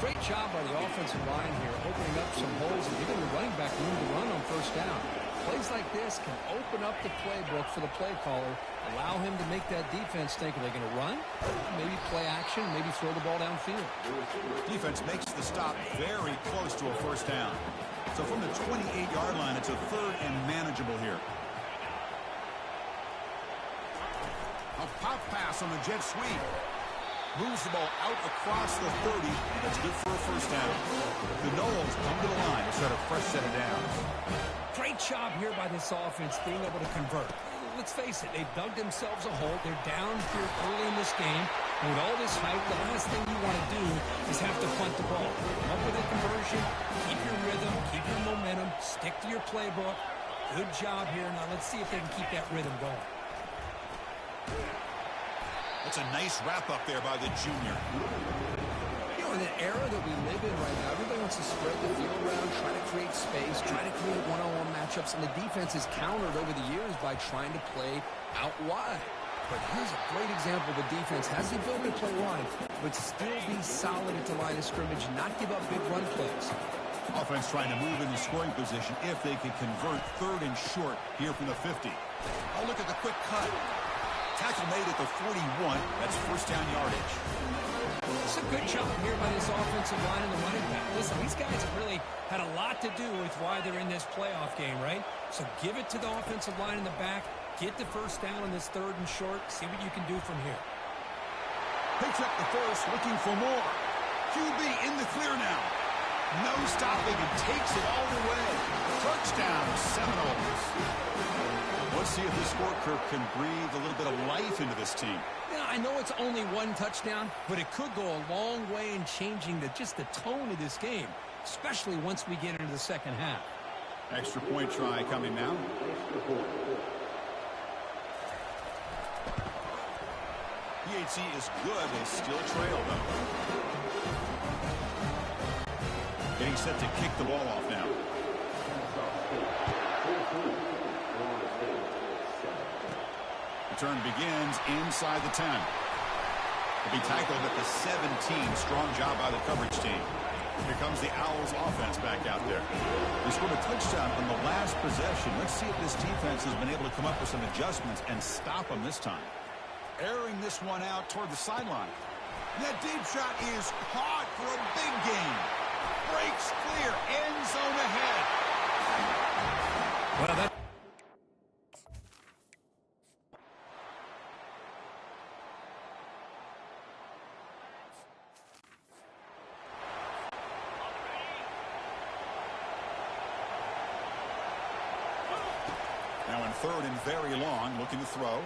Great job by the offensive line here, opening up some holes and giving the running back room to run on first down. Plays like this can open up the playbook for the play caller, allow him to make that defense think, are they going to run? Maybe play action, maybe throw the ball downfield. Defense makes the stop very close to a first down. So from the 28-yard line, it's a third and manageable here. pass on the jet sweep. Moves the ball out across the 30. That's good for a first down. The Noles come to the line to start a fresh set of downs. Great job here by this offense being able to convert. Let's face it, they've dug themselves a hole. They're down here early in this game. And with all this hype, the last thing you want to do is have to punt the ball. Come up with a conversion, keep your rhythm, keep your momentum, stick to your playbook. Good job here. Now let's see if they can keep that rhythm going. That's a nice wrap-up there by the junior. You know, in the era that we live in right now, everybody wants to spread the field around, try to create space, try to create one-on-one matchups, and the defense has countered over the years by trying to play out wide. But here's a great example. The defense has the ability to play wide, but still be solid at the line of scrimmage, not give up big run plays. Offense trying to move into scoring position if they can convert 3rd and short here from the 50. Oh, look at the quick cut. Tackle made at the 41. That's first down yardage. It's a good job here by this offensive line and the running back. Listen, these guys have really had a lot to do with why they're in this playoff game, right? So give it to the offensive line in the back. Get the first down on this 3rd and short. See what you can do from here. Picks up the first, looking for more. QB in the clear now. No stopping and takes it all the way. Touchdown, Seminoles. Let's see if this score curve can breathe a little bit of life into this team. Yeah, I know it's only 1 touchdown, but it could go a long way in changing just the tone of this game, especially once we get into the second half. Extra point try coming now. PHC is good. They still trail, though. Getting set to kick the ball off now. Return begins inside the 10. Will be tackled at the 17. Strong job by the coverage team. Here comes the Owls offense back out there. They scored a touchdown on the last possession. Let's see if this defense has been able to come up with some adjustments and stop them this time. Airing this one out toward the sideline. That deep shot is caught for a big gain. Breaks clear. End zone ahead. Well, that now in 3rd and very long, looking to throw.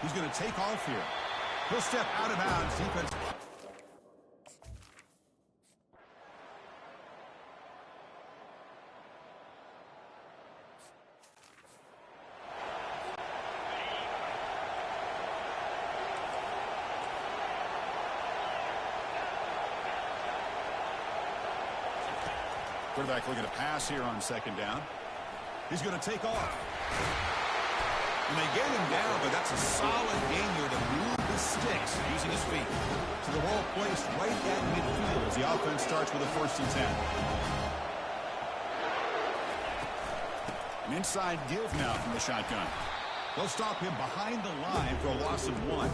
He's going to take off here. He'll step out of bounds. Defense. Quarterback looking to pass here on 2nd down. He's going to take off. And they get him down, but that's a solid gain here to move the sticks using his feet. So the ball placed right at midfield as the offense starts with a 1st and 10. An inside give now from the shotgun. They'll stop him behind the line for a loss of 1.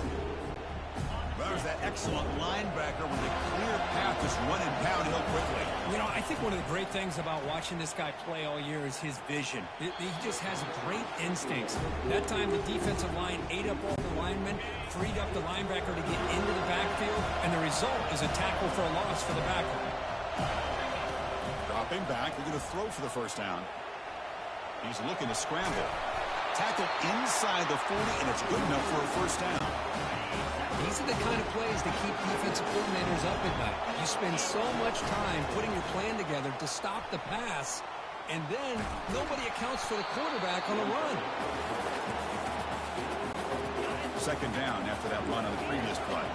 There's that excellent linebacker with a clear path just running downhill quickly. You know, I think one of the great things about watching this guy play all year is his vision. He just has great instincts. That time the defensive line ate up all the linemen, freed up the linebacker to get into the backfield, and the result is a tackle for a loss for the backer. Dropping back, they're going to throw for the first down. He's looking to scramble. Tackle inside the 40, and it's good enough for a first down. These are the kind of plays that keep defensive coordinators up at night. You spend so much time putting your plan together to stop the pass, and then nobody accounts for the quarterback on the run. 2nd down after that run on the previous play.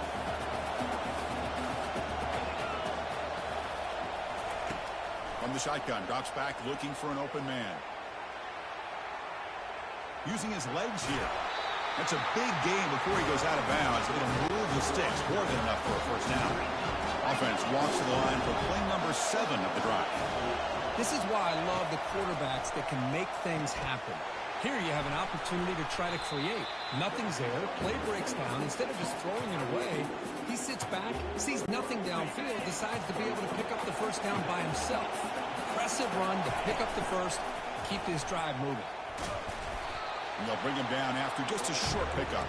From the shotgun, drops back looking for an open man. Using his legs here. That's a big gain before he goes out of bounds. It'll move the sticks more than enough for a first down. Offense walks to the line for play number 7 of the drive. This is why I love the quarterbacks that can make things happen. Here you have an opportunity to try to create. Nothing's there. Play breaks down. Instead of just throwing it away, he sits back, sees nothing downfield, decides to be able to pick up the first down by himself. Impressive run to pick up the first, keep this drive moving. And they'll bring him down after just a short pickup.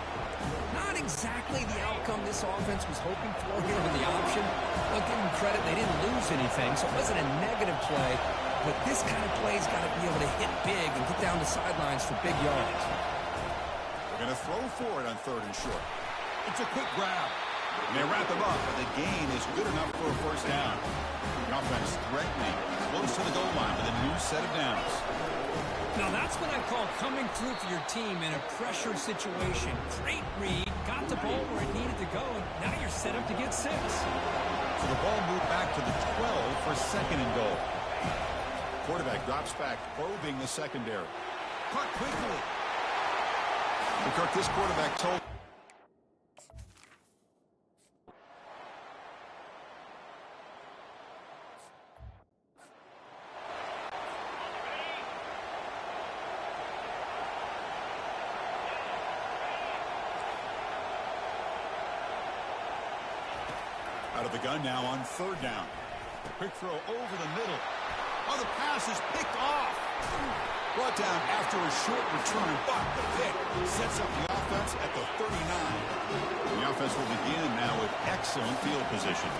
Not exactly the outcome this offense was hoping for here with the option. I'll give them credit, they didn't lose anything, so it wasn't a negative play. But this kind of play's got to be able to hit big and get down the sidelines for big yards. They're going to throw for it on 3rd and short. It's a quick grab. And they wrap him up, but the gain is good enough for a first down. The offense threatening, close to the goal line with a new set of downs. Now that's what I call coming through for your team in a pressure situation. Great read, got the ball where it needed to go, and now you're set up to get 6. So the ball moved back to the 12 for 2nd and goal. Quarterback drops back, probing the secondary. Caught quickly. And Kirk, this quarterback told... Out of the gun now on 3rd down. Quick throw over the middle. Oh, the pass is picked off. Brought down after a short return, but the pick sets up the offense at the 39. The offense will begin now with excellent field position.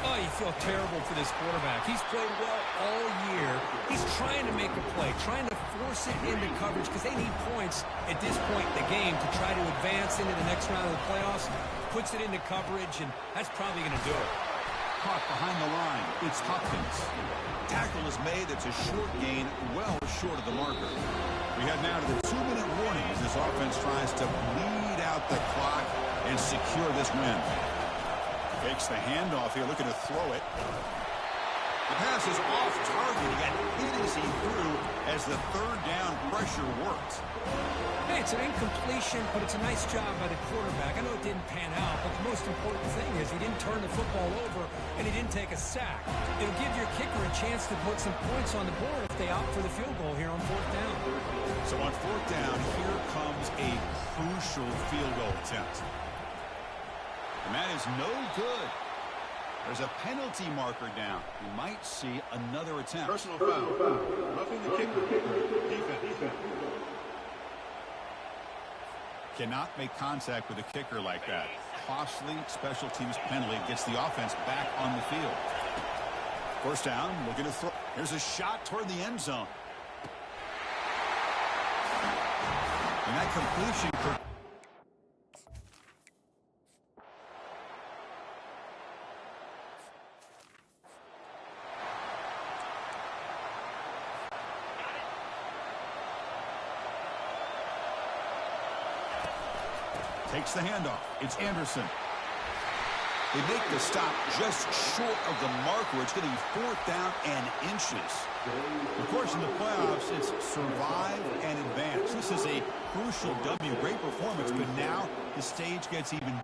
Oh, you feel terrible for this quarterback. He's played well all year. He's trying to make a play, trying to force it into coverage because they need points at this point in the game to try to advance into the next round of the playoffs. Puts it into coverage, and that's probably going to do it. Caught behind the line. It's Hopkins. Tackle is made. It's a short gain, well short of the marker. We head now to the 2-minute warning as this offense tries to bleed out the clock and secure this win. Takes the handoff here, looking to throw it. The pass is off target. He got hit as he threw as the 3rd down pressure worked. Hey, it's an incompletion, but it's a nice job by the quarterback. I know it didn't pan out, but the most important thing is he didn't turn the football over and he didn't take a sack. It'll give your kicker a chance to put some points on the board if they opt for the field goal here on 4th down. So on 4th down, here comes a crucial field goal attempt. And that is no good. There's a penalty marker down. We might see another attempt. Personal foul. Roughing the kicker. Defense. Cannot make contact with a kicker like that. Costly special teams penalty gets the offense back on the field. 1st down, looking to throw. Here's a shot toward the end zone. And that completion could... Takes the handoff. It's Anderson. They make the stop just short of the marker. It's going to be 4th down and inches. Of course, in the playoffs, it's survive and advance. This is a crucial W. Great performance, but now the stage gets even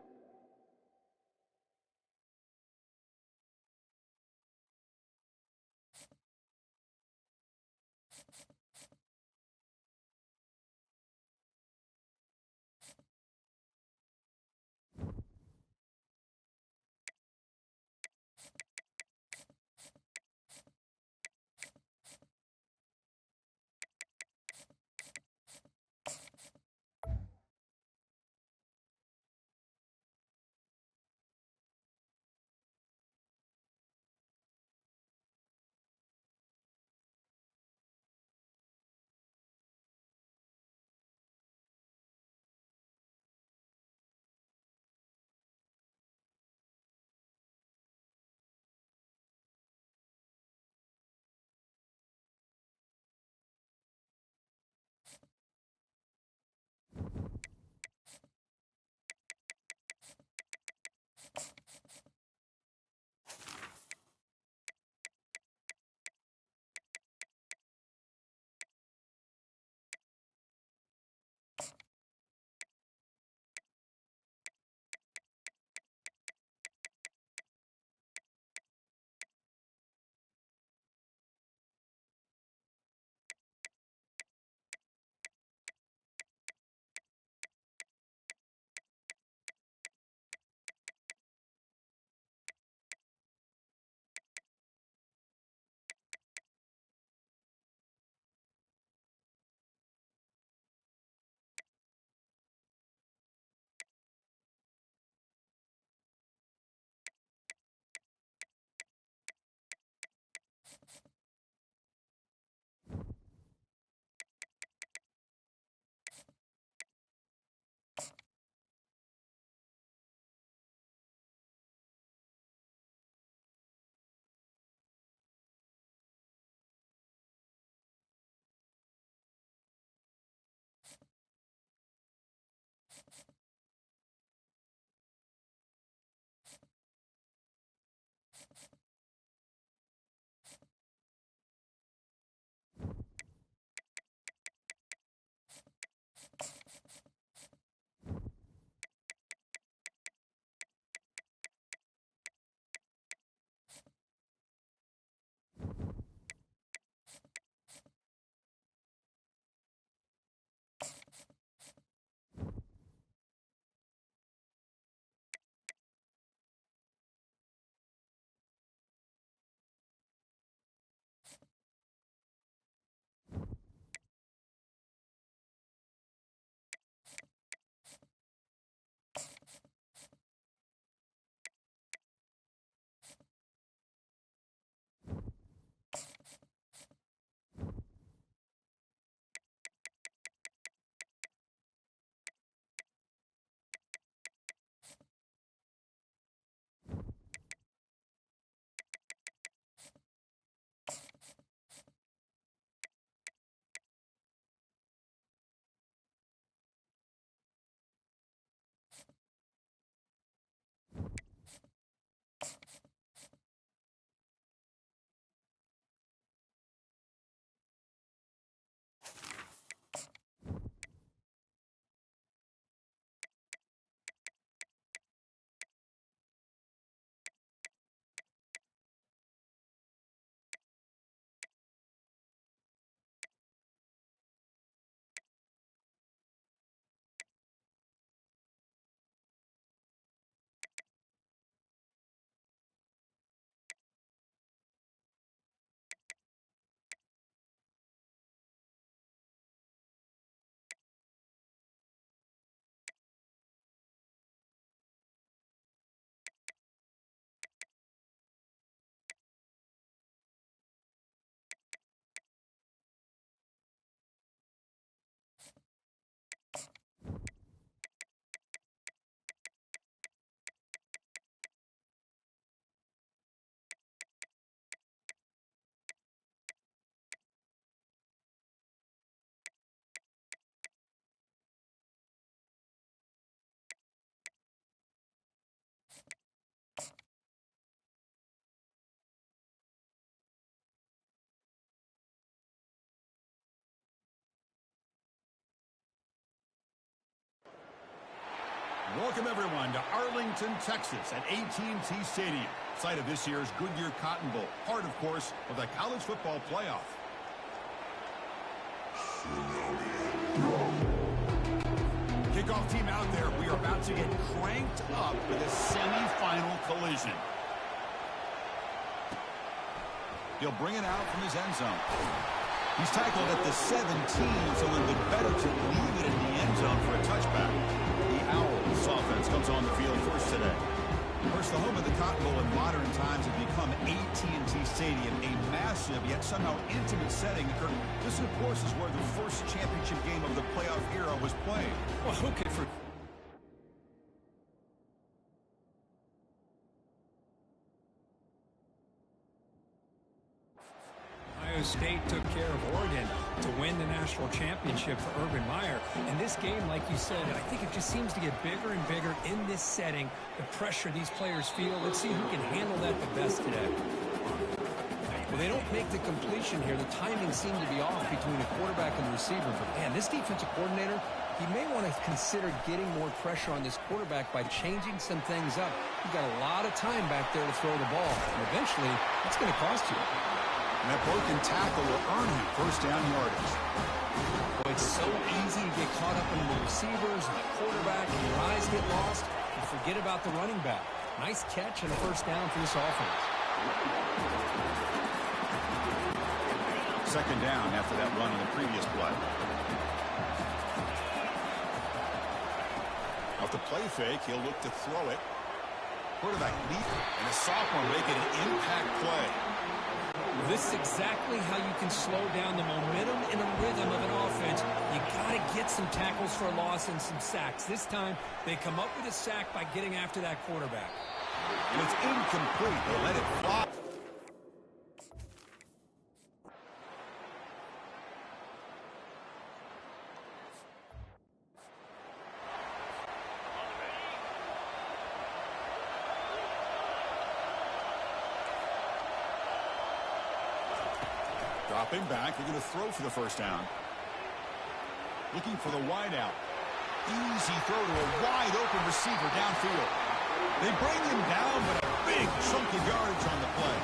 Welcome, everyone, to Arlington, Texas at AT&T Stadium, site of this year's Goodyear Cotton Bowl, part, of course, of the college football playoff. Kickoff team out there. We are about to get cranked up for the semifinal collision. He'll bring it out from his end zone. He's tackled at the 17, so it would be better to leave it in the end zone for a touchback. The Owls offense comes on the field first today. First, the home of the Cotton Bowl in modern times has become AT&T Stadium, a massive yet somehow intimate setting. This, of course, is where the first championship game of the playoff era was played. Well, who could forget? Ohio State took care of Oregon to win the national championship for Urban Meyer. And this game, like you said, I think it just seems to get bigger and bigger in this setting. The pressure these players feel. Let's see who can handle that the best today. Well, they don't make the completion here. The timing seemed to be off between the quarterback and the receiver. But, man, this defensive coordinator, he may want to consider getting more pressure on this quarterback by changing some things up. You've got a lot of time back there to throw the ball. And eventually, that's going to cost you. And that broken tackle will earn him first down yardage. Boy, it's so easy to get caught up in the receivers and the quarterback, and your eyes get lost. You forget about the running back. Nice catch and a first down for this offense. Second down after that run on the previous play. Off the play fake, he'll look to throw it. Quarterback leap, and the sophomore making an impact play. This is exactly how you can slow down the momentum and the rhythm of an offense. You got to get some tackles for a loss and some sacks. This time, they come up with a sack by getting after that quarterback. And it's incomplete. They let it fly. Dropping back, they're going to throw for the first down. Looking for the wide out. Easy throw to a wide open receiver downfield. They bring him down, but a big chunk of yardage on the play.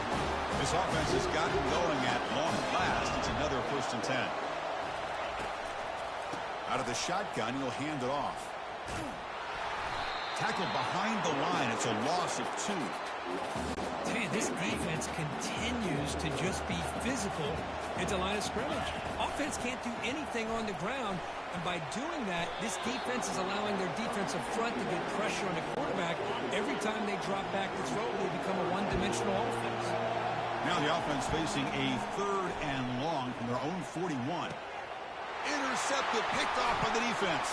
This offense has gotten going at long last. It's another 1st and 10. Out of the shotgun, he'll hand it off. Tackled behind the line. It's a loss of 2. Man, this defense continues to just be physical at the line of scrimmage. Offense can't do anything on the ground, and by doing that, this defense is allowing their defensive front to get pressure on the quarterback. Every time they drop back to throw, they become a one-dimensional offense. Now the offense facing a 3rd and long from their own 41. Intercepted, picked off by the defense.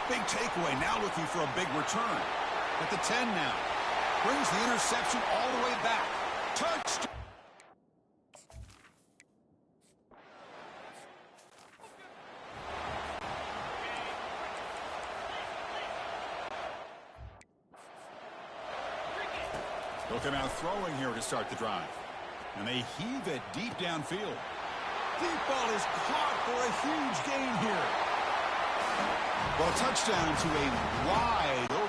Big takeaway, now looking for a big return. At the 10 now. Brings the interception all the way back. Touchdown! They'll come out throwing here to start the drive. And they heave it deep downfield. Deep ball is caught for a huge gain here. Well, touchdown to a wide open.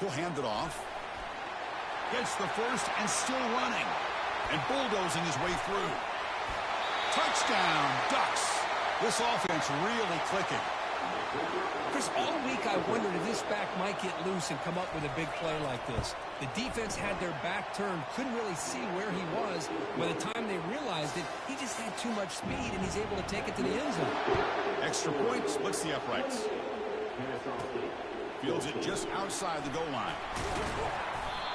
He'll hand it off. Gets the first and still running. And bulldozing his way through. Touchdown, Ducks. This offense really clicking. Chris, all week I wondered if this back might get loose and come up with a big play like this. The defense had their back turned, couldn't really see where he was. By the time they realized it, he just had too much speed, and he's able to take it to the end zone. Extra point, splits the uprights. Fields it just outside the goal line.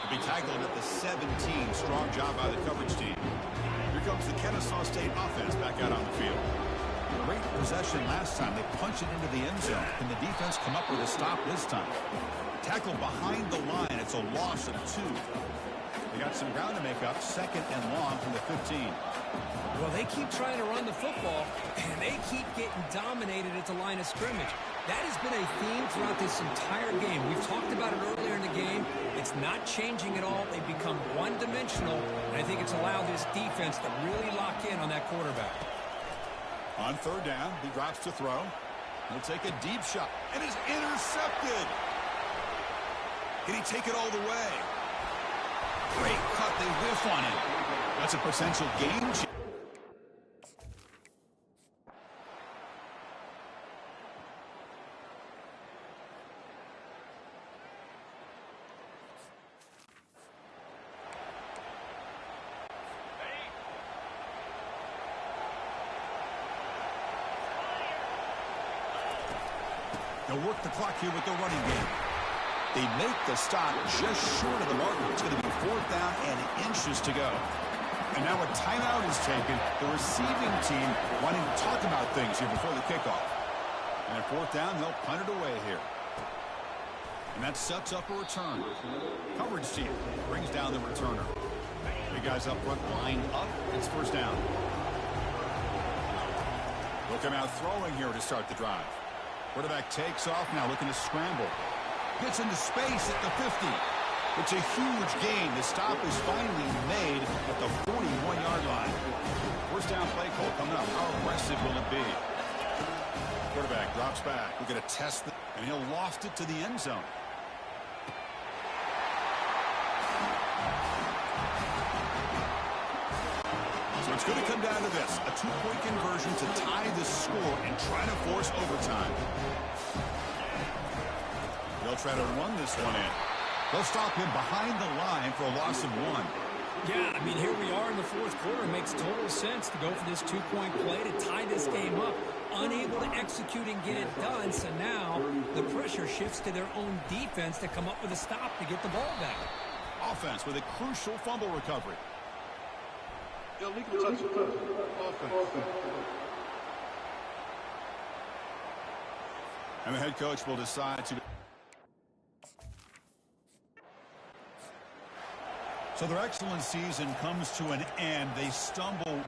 He'll be tackled at the 17. Strong job by the coverage team. Here comes the Kennesaw State offense back out on the field. Great possession last time. They punch it into the end zone. Can the defense come up with a stop this time? Tackled behind the line. It's a loss of 2. They got some ground to make up, second and long from the 15. Well, they keep trying to run the football, and they keep getting dominated at the line of scrimmage. That has been a theme throughout this entire game. We've talked about it earlier in the game. It's not changing at all. They've become one-dimensional, and I think it's allowed this defense to really lock in on that quarterback. On third down, he drops to throw. He'll take a deep shot, and is intercepted. Can he take it all the way? Great cut. They whiff on it. That's a potential game changer. They'll work the clock here with the running game. They make the stop just short of the marker. It's going to be fourth down and inches to go. And now a timeout is taken. The receiving team wanting to talk about things here before the kickoff. And at fourth down, they'll punt it away here. And that sets up a return. Coverage team brings down the returner. The guys up front line up. It's first down. They'll come out throwing here to start the drive. Quarterback takes off now, looking to scramble. Gets into space at the 50. It's a huge gain. The stop is finally made at the 41-yard line. First down play call coming up. How aggressive will it be? Quarterback drops back. We're going to test it, and he'll loft it to the end zone. So it's going to come down to this, a two-point conversion to tie the score and try to force overtime. They'll try to run this one in. They'll stop him behind the line for a loss of 1. Yeah, I mean, here we are in the fourth quarter. It makes total sense to go for this two-point play to tie this game up. Unable to execute and get it done, so now the pressure shifts to their own defense to come up with a stop to get the ball back. Offense with a crucial fumble recovery. Illegal touch. Offense. And the head coach will decide to... So their excellent season comes to an end. They stumble...